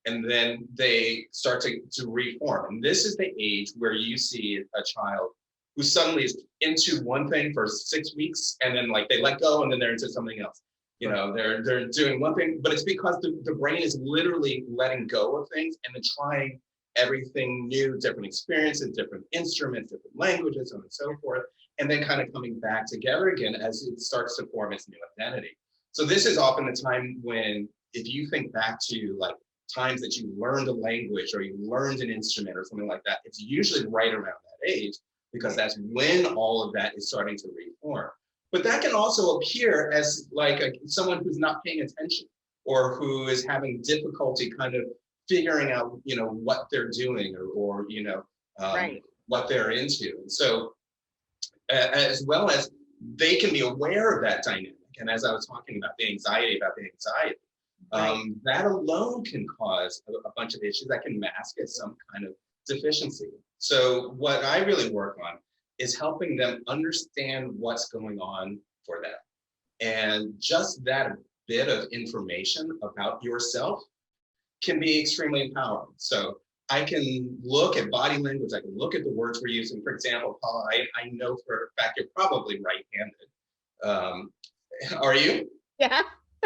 and then they start to reform. And this is the age where you see a child who suddenly is into one thing for 6 weeks and then like they let go and then they're into something else. They're doing one thing, but it's because the brain is literally letting go of things and then trying everything new, different experiences, different instruments, different languages, so on and so forth, and then kind of coming back together again as it starts to form its new identity. So this is often the time when, if you think back to like times that you learned a language or you learned an instrument or something like that, it's usually right around that age because that's when all of that is starting to reform. But that can also appear as like someone who's not paying attention or who is having difficulty kind of figuring out, what they're doing or what they're into. And so as well as they can be aware of that dynamic. And as I was talking about the anxiety, that alone can cause a bunch of issues that can mask as some kind of deficiency. So what I really work on is helping them understand what's going on for them. And just that bit of information about yourself can be extremely empowering. So I can look at body language, I can look at the words we're using. For example, Paula, I know for a fact you're probably right-handed. Are you? Yeah.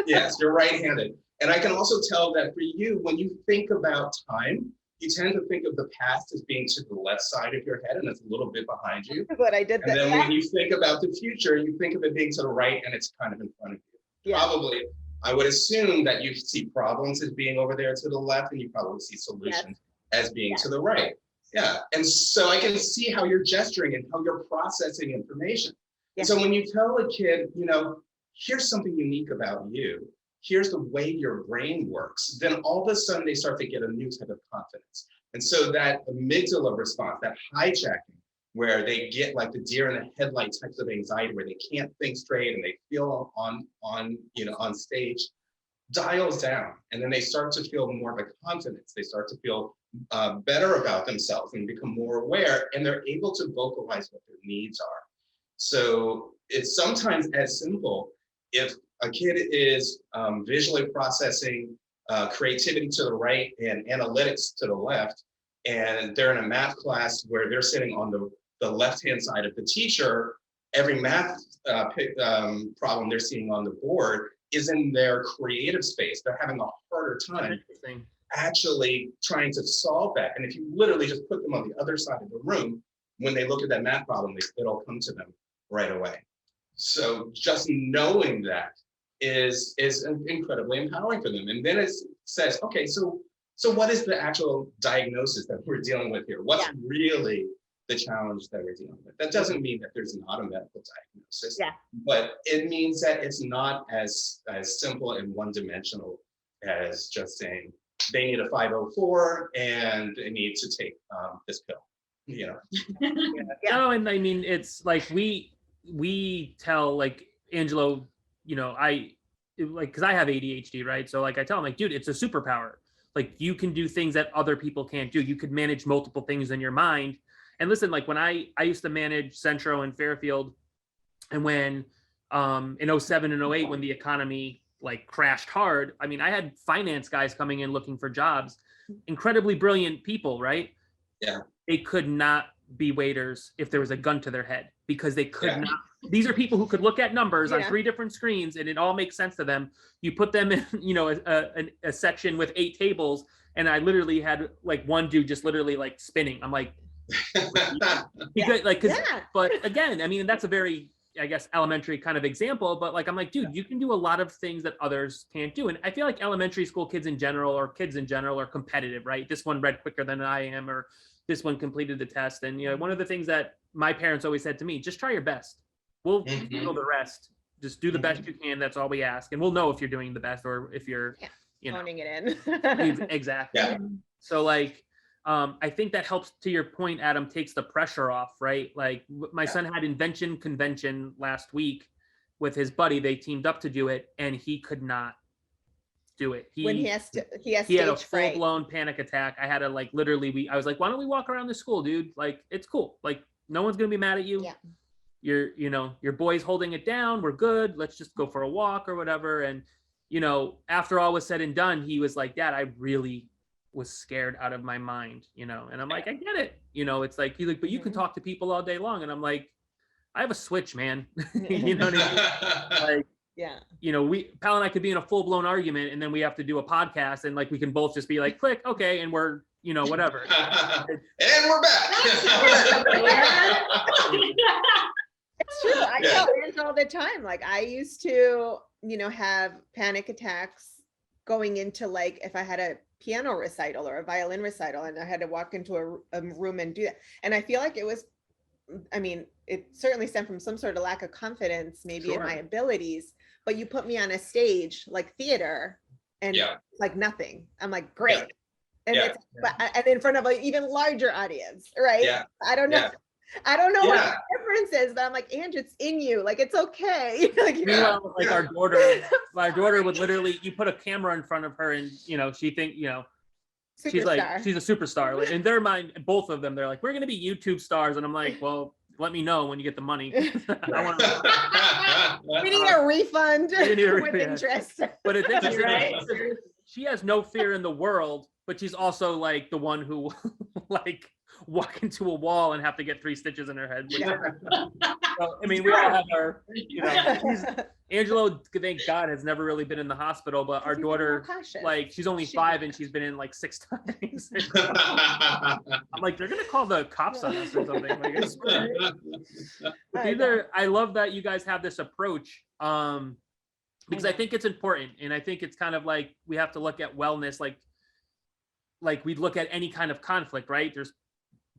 Yes, you're right-handed. And I can also tell that for you, when you think about time, you tend to think of the past as being to the left side of your head and it's a little bit behind you. What I did. And then when you think about the future, you think of it being to the right and it's kind of in front of you. Yeah. Probably, I would assume that you see problems as being over there to the left and you probably see solutions as being to the right. Yeah, and so I can see how you're gesturing and how you're processing information. Yeah. So when you tell a kid, you know, here's something unique about you, here's the way your brain works, then all of a sudden they start to get a new type of confidence. And so that amygdala response, that hijacking, where they get like the deer in the headlight types of anxiety, where they can't think straight and they feel on stage, dials down. And then they start to feel more of a confidence. They start to feel better about themselves and become more aware, and they're able to vocalize what their needs are. So it's sometimes as simple, if a kid is visually processing creativity to the right and analytics to the left, and they're in a math class where they're sitting on the left-hand side of the teacher, every math problem they're seeing on the board is in their creative space. They're having a harder time actually trying to solve that. And if you literally just put them on the other side of the room, when they look at that math problem, it'll come to them right away. So just knowing that is incredibly empowering for them. And then it says, okay, so what is the actual diagnosis that we're dealing with here? What's really the challenge that we're dealing with? That doesn't mean that there's not a medical diagnosis, but it means that it's not as simple and one-dimensional as just saying they need a 504 and they need to take this pill, you know? No, and I mean, it's like we tell like Angelo, you know, because I have ADHD, right? So like I tell him like, dude, it's a superpower. Like you can do things that other people can't do. You could manage multiple things in your mind. And listen, like when I used to manage Centro and Fairfield, and when in 07 and 08, when the economy like crashed hard, I mean, I had finance guys coming in looking for jobs, incredibly brilliant people, right? Yeah. They could not be waiters if there was a gun to their head, because they could not. These are people who could look at numbers on 3 different screens and it all makes sense to them. You put them in, you know, a section with 8 tables, and I literally had like one dude just literally like spinning. I'm like, but again, I mean, that's a very, I guess, elementary kind of example, but like, I'm like, dude, you can do a lot of things that others can't do. And I feel like elementary school kids in general are competitive, right? This one read quicker than I am, or this one completed the test. And, you know, one of the things that my parents always said to me, just try your best. We'll handle the rest. Just do the best you can. That's all we ask. And we'll know if you're doing the best or if you're, you know, phoning it in. Exactly. Yeah. So like, I think that helps, to your point, Adam, takes the pressure off, right? Like my son had invention convention last week with his buddy. They teamed up to do it and he could not do it. He had a full-blown panic attack. I had to like literally, I was like, why don't we walk around the school, dude? Like, it's cool. Like, no one's gonna be mad at you. Yeah. Your boy's holding it down. We're good. Let's just go for a walk or whatever. And, you know, after all was said and done, he was like, Dad, I really was scared out of my mind, you know? And I'm like, I get it. You know, it's like, he's like, but you can talk to people all day long. And I'm like, I have a switch, man. You know what I mean? Like, you know, Pal and I could be in a full-blown argument and then we have to do a podcast and like, we can both just be like, click, okay. And we're, you know, whatever. And we're back. It's true. I tell it all the time. Like I used to, you know, have panic attacks going into like, if I had a piano recital or a violin recital and I had to walk into a room and do that. And I feel like it was, I mean, it certainly stemmed from some sort of lack of confidence, maybe in my abilities, but you put me on a stage like theater and like nothing. I'm like, great. And it's and in front of an even larger audience, right? I don't know. I don't know what the difference is, but I'm like, Andrew, it's in you. Like, it's okay. Like, like our daughter would literally, you put a camera in front of her and, you know, she think, you know, she's like, Superstar. she's a superstar. Like, in their mind, both of them, they're like, we're gonna be YouTube stars, and I'm like, well, let me know when you get the money. I want to. We need a refund We need a with refund. interest. But it's interesting. Right? She has no fear in the world, but she's also like the one who like walk into a wall and have to get 3 stitches in her head. Which, so, I mean, we all have our, you know, Angelo, thank God, has never really been in the hospital, but our daughter, like, she's only 5 and she's been in like 6 times. I'm like, they're gonna call the cops on us or something. Like, I swear. Either, I love that you guys have this approach, because I think it's important, and I think it's kind of like we have to look at wellness like we look at any kind of conflict, right? There's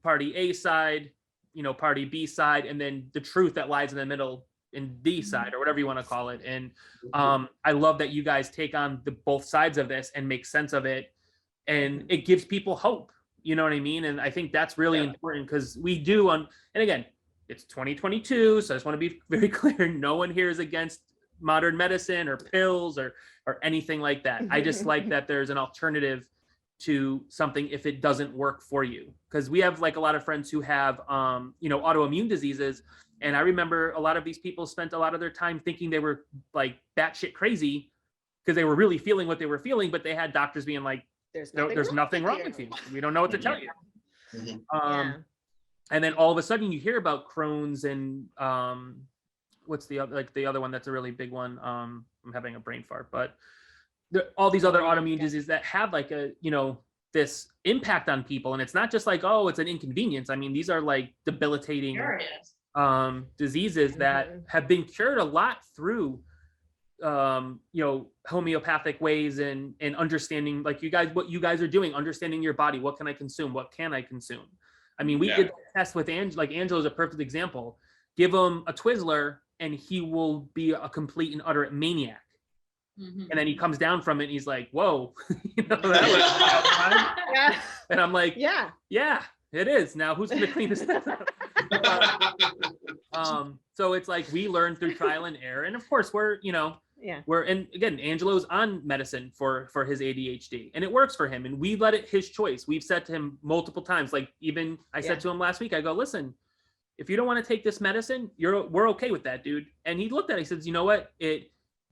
party A side, you know, party B side, and then the truth that lies in the middle in D side, or whatever you want to call it. And I love that you guys take on both sides of this and make sense of it, and it gives people hope. You know what I mean? And I think that's really important, because we do and again, it's 2022, so I just want to be very clear. No one here is against modern medicine or pills or anything like that. I just like that there's an alternative to something if it doesn't work for you, because we have like a lot of friends who have you know, autoimmune diseases, and I remember a lot of these people spent a lot of their time thinking they were like batshit crazy because they were really feeling what they were feeling, but they had doctors being like, there's nothing wrong with you, we don't know what to tell you. And then all of a sudden you hear about Crohn's and what's the other, like the other one that's a really big one, I'm having a brain fart, but all these other autoimmune diseases that have like a, you know, this impact on people. And it's not just like, oh, it's an inconvenience. I mean, these are like debilitating diseases that have been cured a lot through you know, homeopathic ways and understanding, like you guys, what you guys are doing, understanding your body. What can I consume? What can I consume? I mean, we did a test with Angelo is a perfect example. Give him a Twizzler and he will be a complete and utter maniac. And then he comes down from it and he's like, whoa, you know, that was and I'm like, yeah, it is. Now who's going to clean this up? So it's like we learn through trial and error. And of course we're, you know, and again, Angelo's on medicine for his ADHD and it works for him. And we let it his choice. We've said to him multiple times, like even I said to him last week, I go, listen, if you don't want to take this medicine, we're okay with that, dude. And he looked at it, he says, you know what?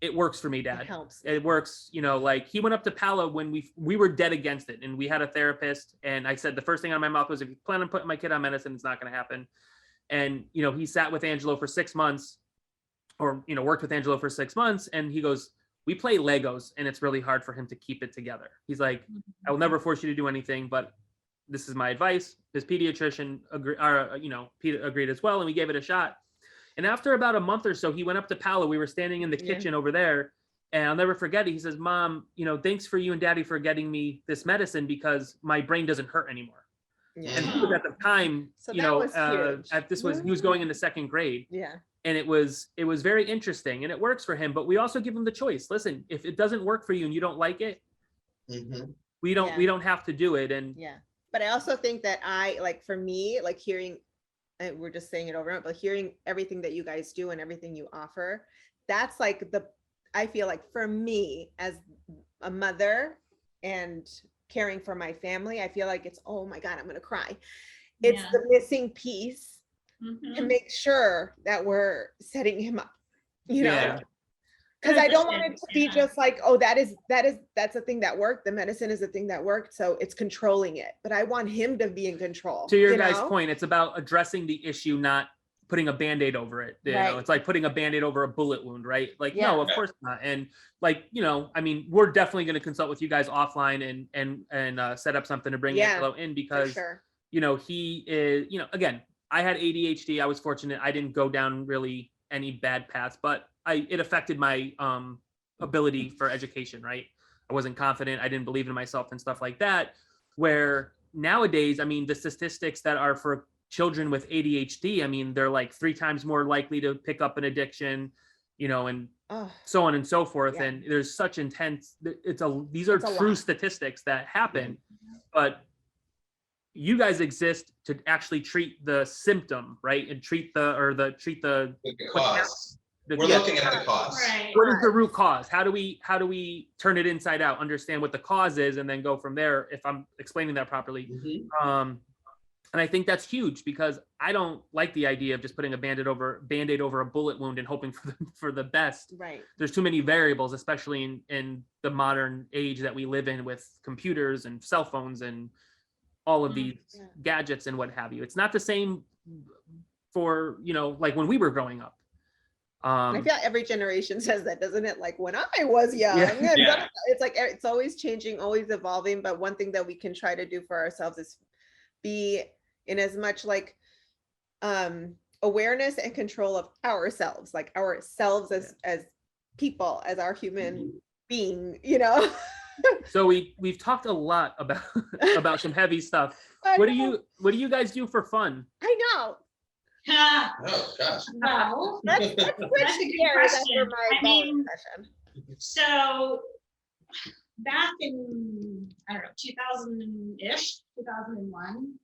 It works for me, Dad. It helps. It works, you know, like he went up to Palo when we were dead against it and we had a therapist. And I said, the first thing out of my mouth was, if you plan on putting my kid on medicine, it's not going to happen. And, you know, he sat with Angelo for 6 months or, you know, worked with Angelo for 6 months. And he goes, we play Legos and it's really hard for him to keep it together. He's like, I will never force you to do anything, but this is my advice. His pediatrician Peter agreed as well. And we gave it a shot. And after about a month or so, he went up to Palo. We were standing in the kitchen over there. And I'll never forget it. He says, Mom, you know, thanks for you and Daddy for getting me this medicine because my brain doesn't hurt anymore. And he was at the time, so you know, he was going into 2nd grade. And it was very interesting and it works for him. But we also give him the choice. Listen, if it doesn't work for you and you don't like it, we don't have to do it. And but I also think that for me, like hearing, we're just saying it over and over, but hearing everything that you guys do and everything you offer, that's like I feel like for me as a mother and caring for my family, I feel like it's, oh my God, I'm going to cry. It's the missing piece to make sure that we're setting him up, you know, because I don't want it to be just like, oh, that's a thing that worked. The medicine is a thing that worked. So it's controlling it, but I want him to be in control. To your guys' point, it's about addressing the issue, not putting a Band-Aid over it. You know, it's like putting a Band-Aid over a bullet wound, right? Like, no, of course not. And like, you know, I mean, we're definitely going to consult with you guys offline and set up something to bring Angelo in because, you know, he is, you know, again, I had ADHD. I was fortunate. I didn't go down really any bad paths, but it affected my ability for education, right? I wasn't confident. I didn't believe in myself and stuff like that. Where nowadays, I mean, the statistics that are for children with ADHD, I mean, they're like 3 times more likely to pick up an addiction, you know, and so on and so forth. And there's such intense, these are true statistics that happen, but you guys exist to actually treat the symptom, right? And treat the We're looking at the cause. Right. What is the root cause? How do we turn it inside out, understand what the cause is, and then go from there, if I'm explaining that properly. Mhm. And I think that's huge, because I don't like the idea of just putting a Band-Aid over a bullet wound and hoping for the best. Right. There's too many variables, especially in the modern age that we live in, with computers and cell phones and all of these gadgets and what have you. It's not the same for, like when we were growing up. I feel like every generation says that, doesn't it? Like when I was young, Yeah. it's like it's always changing, always evolving. But one thing that we can try to do for ourselves is be in as much like awareness and control of ourselves, like ourselves as people, as our human being, So we've talked a lot about some heavy stuff. What do you guys do for fun? I know. Oh gosh. Well, Let's switch That's a good gears question. after my I mean, session. so back in, I don't know, 2000-ish, 2001,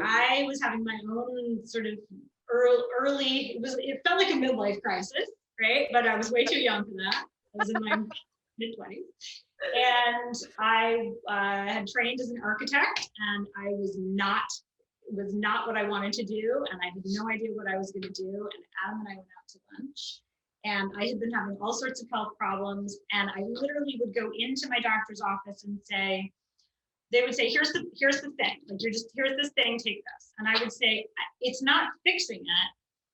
I was having my own sort of early, it felt like a midlife crisis, right? But I was way too young for that. I was in my mid-20s. And I had trained as an architect, and I was not what I wanted to do, and I had no idea what I was going to do. And Adam and I went out to lunch, and I had been having all sorts of health problems, and I literally would go into my doctor's office and say, they would say, here's the thing, like here's this thing, take this. And I would say, it's not fixing it,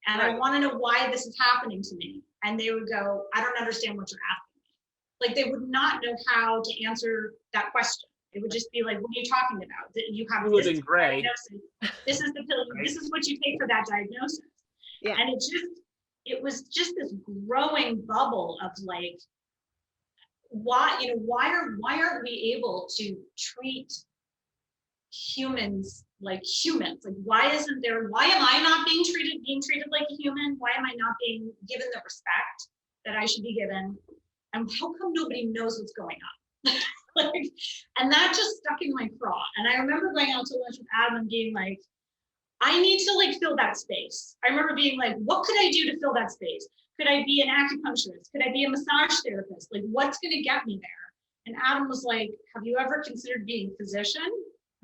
and I want to know why this is happening to me. And they would go, I don't understand what you're asking me. Like they would not know how to answer that question. It would just be like, what are you talking about? You have this diagnosis. This is the pill. This is what you take for that diagnosis. Yeah. And it was just this growing bubble of like, why aren't we able to treat humans like humans? Like, why am I not being treated like a human? Why am I not being given the respect that I should be given? And how come nobody knows what's going on? Like, and that just stuck in my craw. And I remember going out to lunch with Adam and being like, I need to like fill that space. I remember being like, what could I do to fill that space? Could I be an acupuncturist? Could I be a massage therapist? Like, what's going to get me there? And Adam was like, have you ever considered being a physician?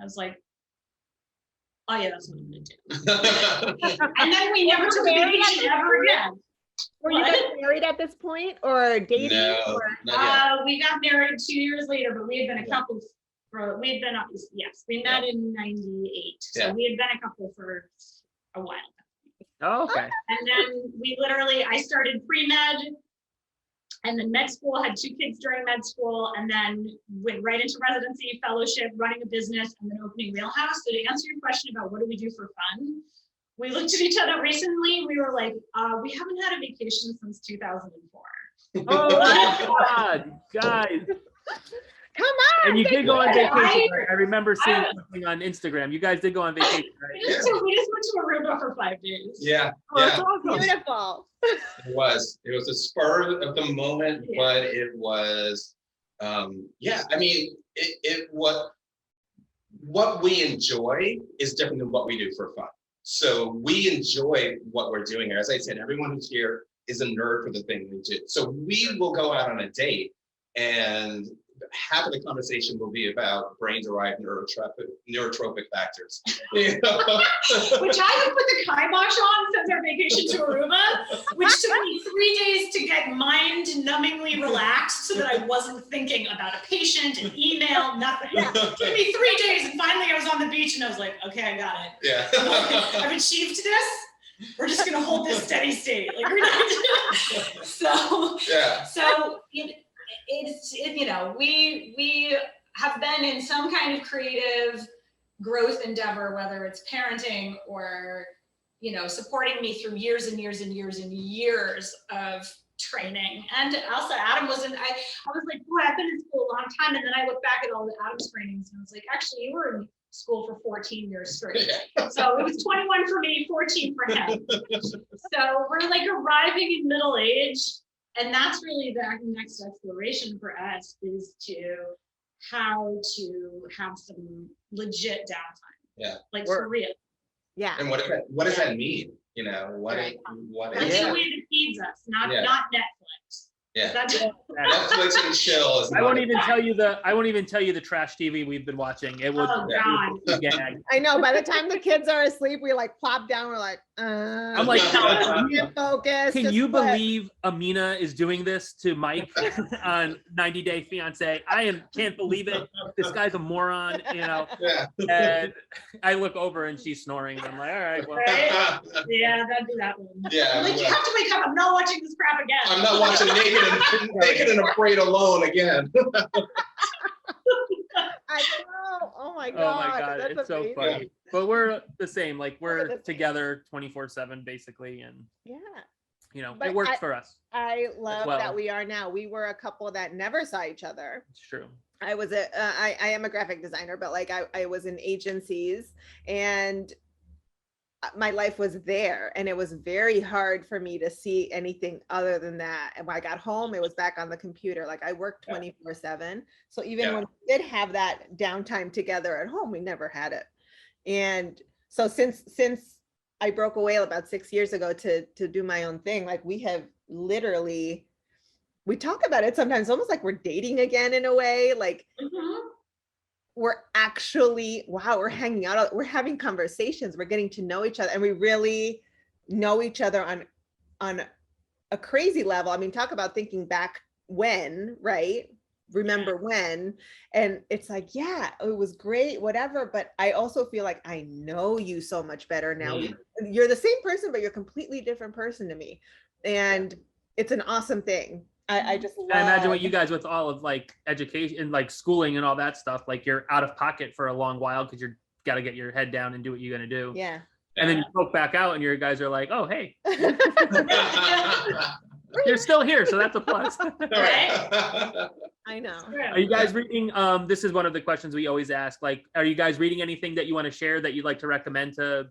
I was like, oh yeah, that's what I'm going to do. And then we never took vacation ever again. Were you guys married at this point, or dating? No, not yet. We got married 2 years later, but we had been a couple we met in 98. So we had been a couple for a while. Oh, okay. And then I started pre-med, and then med school, had 2 kids during med school, and then went right into residency, fellowship, running a business, and then opening Wheelhouse. So to answer your question about what do we do for fun, we looked at each other recently. We were like, we haven't had a vacation since 2004. Oh my God, guys. Come on. And you did go on vacation, right? I remember seeing something on Instagram. You guys did go on vacation, right? We just went to Aruba for 5 days. Yeah. Oh, that's awesome. Beautiful. It was a spur of the moment, but it was, I mean, what we enjoy is different than what we do for fun. So we enjoy what we're doing here. As I said, everyone who's here is a nerd for the thing we do. So we will go out on a date, and half of the conversation will be about brain-derived neurotropic factors. You know? Which I have put the kibosh on since our vacation to Aruba, which took me 3 days to get mind-numbingly relaxed so that I wasn't thinking about a patient, an email, nothing. It took me 3 days, and finally I was on the beach and I was like, okay, I got it. Yeah. I've achieved this. We're just gonna hold this steady state. Like we're not. So we have been in some kind of creative growth endeavor, whether it's parenting or, supporting me through years and years and years and years of training. And also Adam I was like, boy, I've been in school a long time. And then I look back at all the Adam's trainings and I was like, actually, you were in school for 14 years straight. So it was 21 for me, 14 for him. So we're like arriving in middle age. And that's really the next exploration for us, is how to have some legit downtime. Yeah. Like for real. Yeah. And what does that mean? You know, what Right. what That's is the Yeah. way that feeds us, not Yeah. not Netflix. yeah. That's Netflix and chill is I won't even tell you the trash TV we've been watching. It would oh God. gag. I know, by the time the kids are asleep, we like plop down, we're like, I'm like, can't focus. can just you quit. believe Amina is doing this to Mike on 90 Day Fiance? Can't believe it. This guy's a moron, you know. Yeah. And I look over and she's snoring. And I'm like, all right, well. Right? Yeah, that'd be that one. Yeah. Like, you have to wake up. I'm not watching this crap again. I'm not watching Naked and Afraid alone again. I know. Oh my Oh my God. God, That's it's so amazing. funny. But we're the same. Like, We're the we're same. together 24/7 basically. And, Yeah. you know, But it works for us. I love well. that we are now. We were a couple that never saw each other. It's true. I am a graphic designer, but like I was in agencies and my life was there, and it was very hard for me to see anything other than that. And when I got home, it was back on the computer. Like I worked 24/7. So even when we did have that downtime together at home, we never had it. And so since I broke away about 6 years ago to do my own thing, like we have literally, we talk about it sometimes almost like we're dating again in a way. Like Mhm. we're actually, wow, we're hanging out, we're having conversations, we're getting to know each other, and we really know each other on a crazy level. I mean, talk about thinking back when, right? Remember when, and it's like, yeah, it was great, whatever, but I also feel like I know you so much better now. You're the same person, but you're a completely different person to me, and it's an awesome thing. I just love. I imagine what you guys with all of like education, like schooling and all that stuff, like you're out of pocket for a long while because you're got to get your head down and do what you're going to do. Yeah. And then you poke back out and your guys are like, oh, hey, you're still here. So that's a plus. I know. Are you guys reading? This is one of the questions we always ask. Like, are you guys reading anything that you want to share that you'd like to recommend to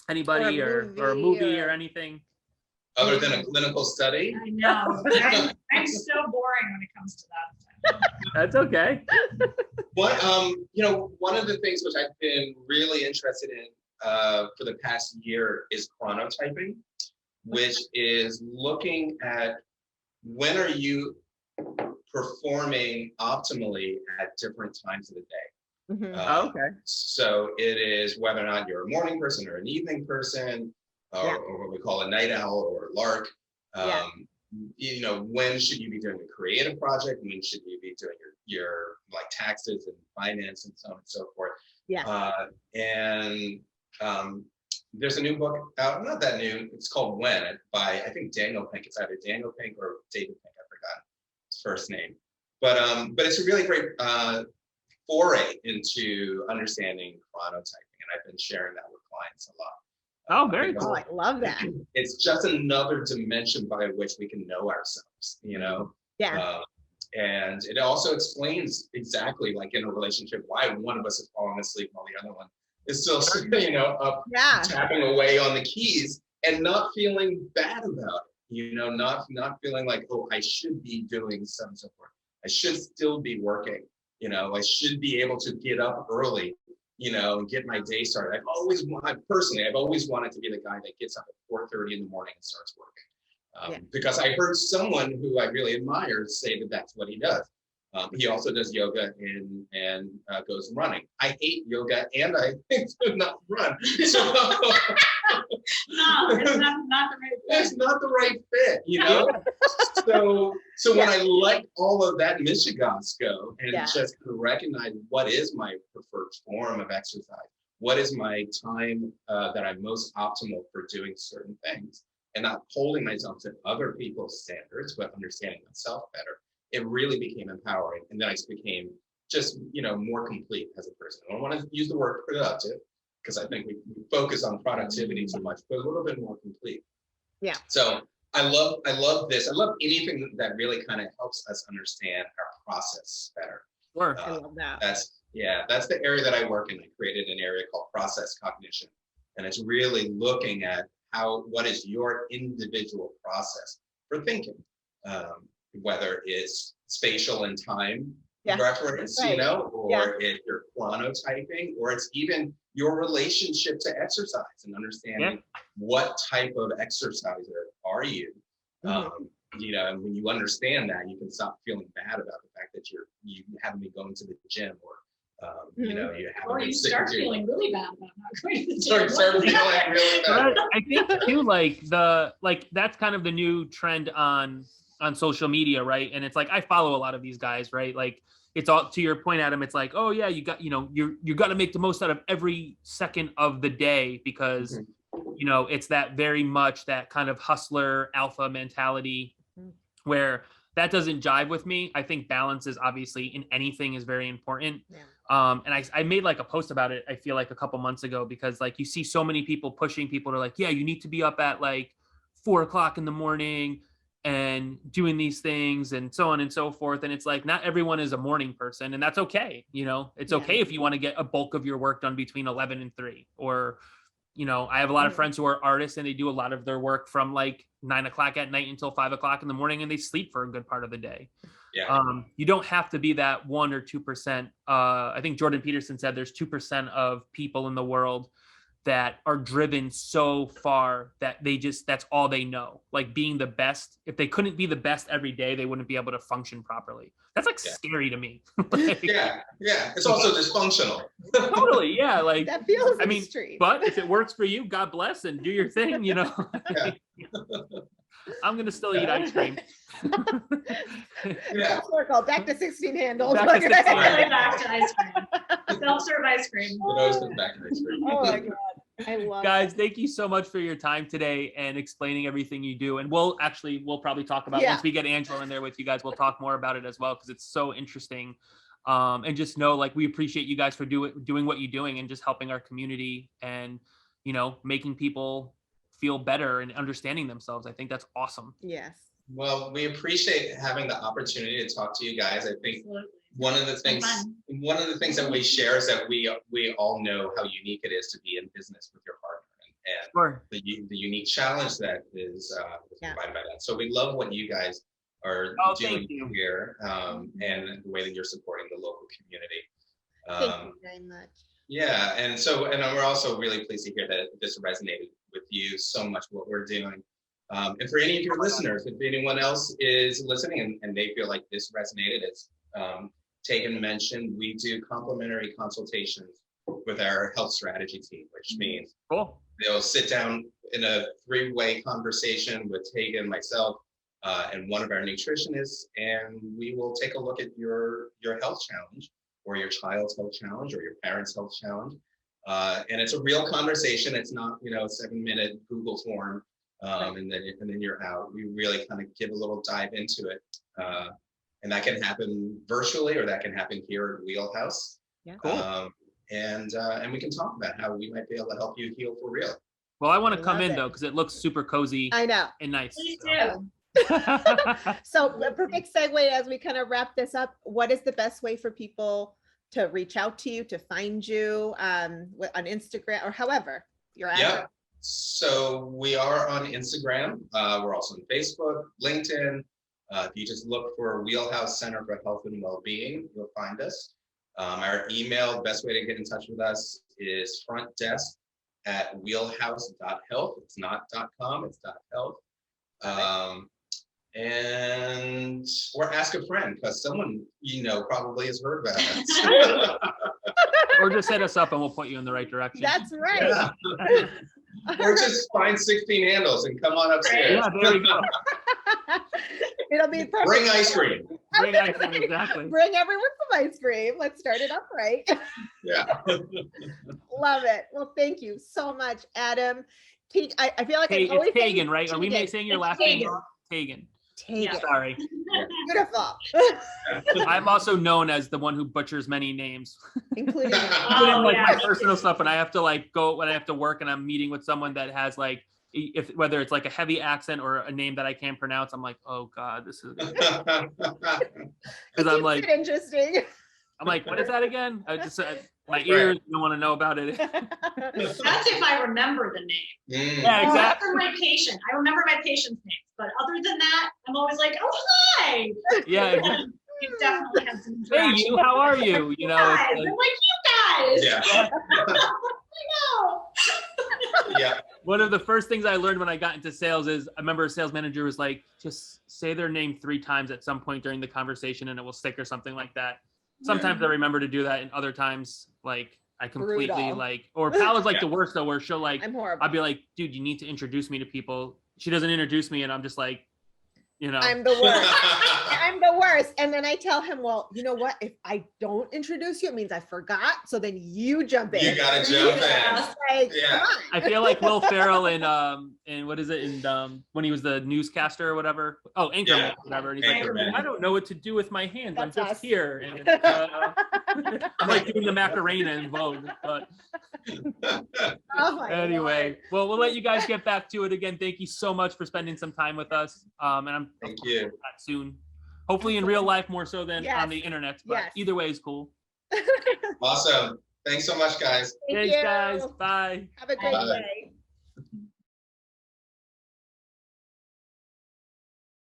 anybody or a movie or anything? Other than a clinical study? I know. I'm so boring when it comes to that. That's okay. What one of the things which I've been really interested in for the past year is chronotyping, which is looking at when are you performing optimally at different times of the day. Mhm. Okay. So it is whether or not you're a morning person or an evening person, or what we call a night owl or a lark. You know, when should you be doing a creative project? When should you be doing your like taxes and finance and so on and so forth? And there's a new book out, not that new. It's called When by I think Daniel Pink. It's either Daniel Pink or David Pink. I forgot his first name. But it's a really great foray into understanding chronotyping, and I've been sharing that with clients a lot. Oh, very cool. Oh, I love that. It's just another dimension by which we can know ourselves, you know? Yeah. And it also explains exactly, like in a relationship, why one of us is falling asleep while the other one is still, you know, up tapping away on the keys and not feeling bad about it, you know, not feeling like, oh, I should be doing some support. I should still be working, you know, I should be able to get up early, you know, and get my day started. I've always wanted to be the guy that gets up at 4:30 in the morning and starts working. Because I heard someone who I really admire say that that's what he does. He also does yoga and goes running. I hate yoga and I do not run. So No, it's not the right fit. it's not the right fit, you know? So when I let all of that mishigas go and just recognize what is my preferred form of exercise, what is my time that I'm most optimal for doing certain things, and not holding myself to other people's standards, but understanding myself better, it really became empowering. And then I became just, you know, more complete as a person. I don't want to use the word productive because I think we focus on productivity too much, but a little bit more complete. Yeah. So I love this. I love anything that really kind of helps us understand our process better. Sure. I love that. That's the area that I work in. I created an area called process cognition. And it's really looking at what is your individual process for thinking, whether it's spatial and time reference, Right. you know, or Yeah. it's your chronotyping, or it's even your relationship to exercise and understanding what type of exerciser are you. You know, and when you understand that, you can stop feeling bad about the fact that you haven't been going to the gym, or you know, you haven't Or been you sick start of your- feeling really bad about not going to the Start gym. feeling really bad. But I think too, like that's kind of the new trend on social media, right? And it's like I follow a lot of these guys, right? Like it's all to your point, Adam. It's like, oh yeah, you got, you know, you got to make the most out of every second of the day because you know it's that very much that kind of hustler alpha mentality where that doesn't jive with me. I think balance is obviously in anything is very important. And I made like a post about it, I feel like a couple months ago, because like you see so many people pushing people to like, yeah, you need to be up at like 4 o'clock in the morning and doing these things and so on and so forth. And it's like, not everyone is a morning person, and that's okay. You know, it's okay if you want to get a bulk of your work done between 11 and 3, or, you know, I have a lot of friends who are artists and they do a lot of their work from like 9 o'clock at night until 5 o'clock in the morning, and they sleep for a good part of the day. You don't have to be that 1 or 2%. I think Jordan Peterson said there's 2% of people in the world that are driven so far that they just, that's all they know. Like being the best. If they couldn't be the best every day, they wouldn't be able to function properly. That's like scary to me. Like, it's also dysfunctional. Totally, yeah. Like That feels I mean, extreme. but if it works for you, God bless, and do your thing, you know. I'm gonna still eat ice cream. Circle back to 16 handles. Back to 16. Back to ice cream. Self-serve ice cream. It always comes back to ice cream. Oh my God. I love Guys, thank you so much for your time today and explaining everything you do. And we'll probably talk about once we get Angela in there with you guys, we'll talk more about it as well, because it's so interesting. And just know, like, we appreciate you guys for doing what you're doing and just helping our community and, you know, making people feel better and understanding themselves. I think that's awesome. Yes. Well, we appreciate having the opportunity to talk to you guys. I think one of the things that we share is that we all know how unique it is to be in business with your partner, and the unique challenge that is provided by that. So we love what you guys are doing here, and the way that you're supporting the local community. Thank you very much. Yeah, and we're also really pleased to hear that this resonated with you so much, what we're doing. And for any of your listeners, if anyone else is listening and they feel like this resonated, as Tegan mentioned, we do complimentary consultations with our health strategy team, which means they'll sit down in a 3-way conversation with Tegan, myself, and one of our nutritionists, and we will take a look at your health challenge, or your child's health challenge, or your parents' health challenge. And it's a real conversation. It's not, you know, a 7-minute Google form, and then you're out. We really kind of give a little dive into it. And that can happen virtually, or that can happen here at Wheelhouse. And we can talk about how we might be able to help you heal for real. Well, I want to come in though, because it looks super cozy. I know. And nice. Please do. So a perfect segue as we kind of wrap this up. What is the best way for people to reach out to you, to find you on Instagram, or however you're at? Yeah. So we are on Instagram. We're also on Facebook, LinkedIn. If you just look for Wheelhouse Center for Health and Wellbeing, you'll find us. Our email, best way to get in touch with us is frontdesk@wheelhouse.health. It's not .com, it's .health. Or ask a friend, because someone you know probably has heard about us. Or just hit us up and we'll point you in the right direction. That's right. Yeah. Or just find 16 handles and come on upstairs. Yeah, there we go. It'll be perfect. Bring ice cream. Bring ice cream, exactly. Bring everyone some ice cream. Let's start it up right. Yeah. Love it. Well, thank you so much, Adam. I feel like I'm always it's Tegan, right? Are we saying your last name? Tegan. Tegan. Sorry. Beautiful. I'm also known as the one who butchers many names, Including my personal stuff. And I have to like go when I have to work and I'm meeting with someone that has like, whether it's like a heavy accent or a name that I can't pronounce, I'm like, oh God, this is because I'm like interesting. I'm like, what is that again? I just my ears don't want to know about it. That's if I remember the name. Yeah, exactly. I remember my patient's name, but other than that, I'm always like, oh hi. Yeah, exactly. We've definitely had some Hey, interaction. you, how are you? You know, Guys, it's I'm like, like, you guys. Yeah. I know. Yeah. one of the first things I learned when I got into sales is I remember a sales manager was like, just say their name 3 times at some point during the conversation and it will stick or something like that. Sometimes I remember to do that, and other times, like, I completely Brutal. like, or Pal is like Yeah. the worst though, where she'll like, I'm horrible. I'll be like, dude, you need to introduce me to people. She doesn't introduce me, and I'm just like, you know. I'm the worst. I'm the worst. And then I tell him, well, you know what? If I don't introduce you, it means I forgot. So then you jump in. You gotta jump in. Like, Yeah. come on. I feel like Will Ferrell in what is it, in when he was the newscaster or whatever. Oh, Anchorman, Yeah. whatever. And he's like, Anchorman. I don't know what to do with my hands. I'm That's just us. here. And I'm like doing the Macarena in Vogue. But Oh my anyway, Lord. well, we'll let you guys get back to it again. Thank you so much for spending some time with us. And I'm Thank you. back soon. Hopefully in real life more so than Yes. on the internet. But Yes. either way is cool. Awesome. Thanks so much, guys. Thank Thanks, you. guys. Bye. Have a great Bye. day.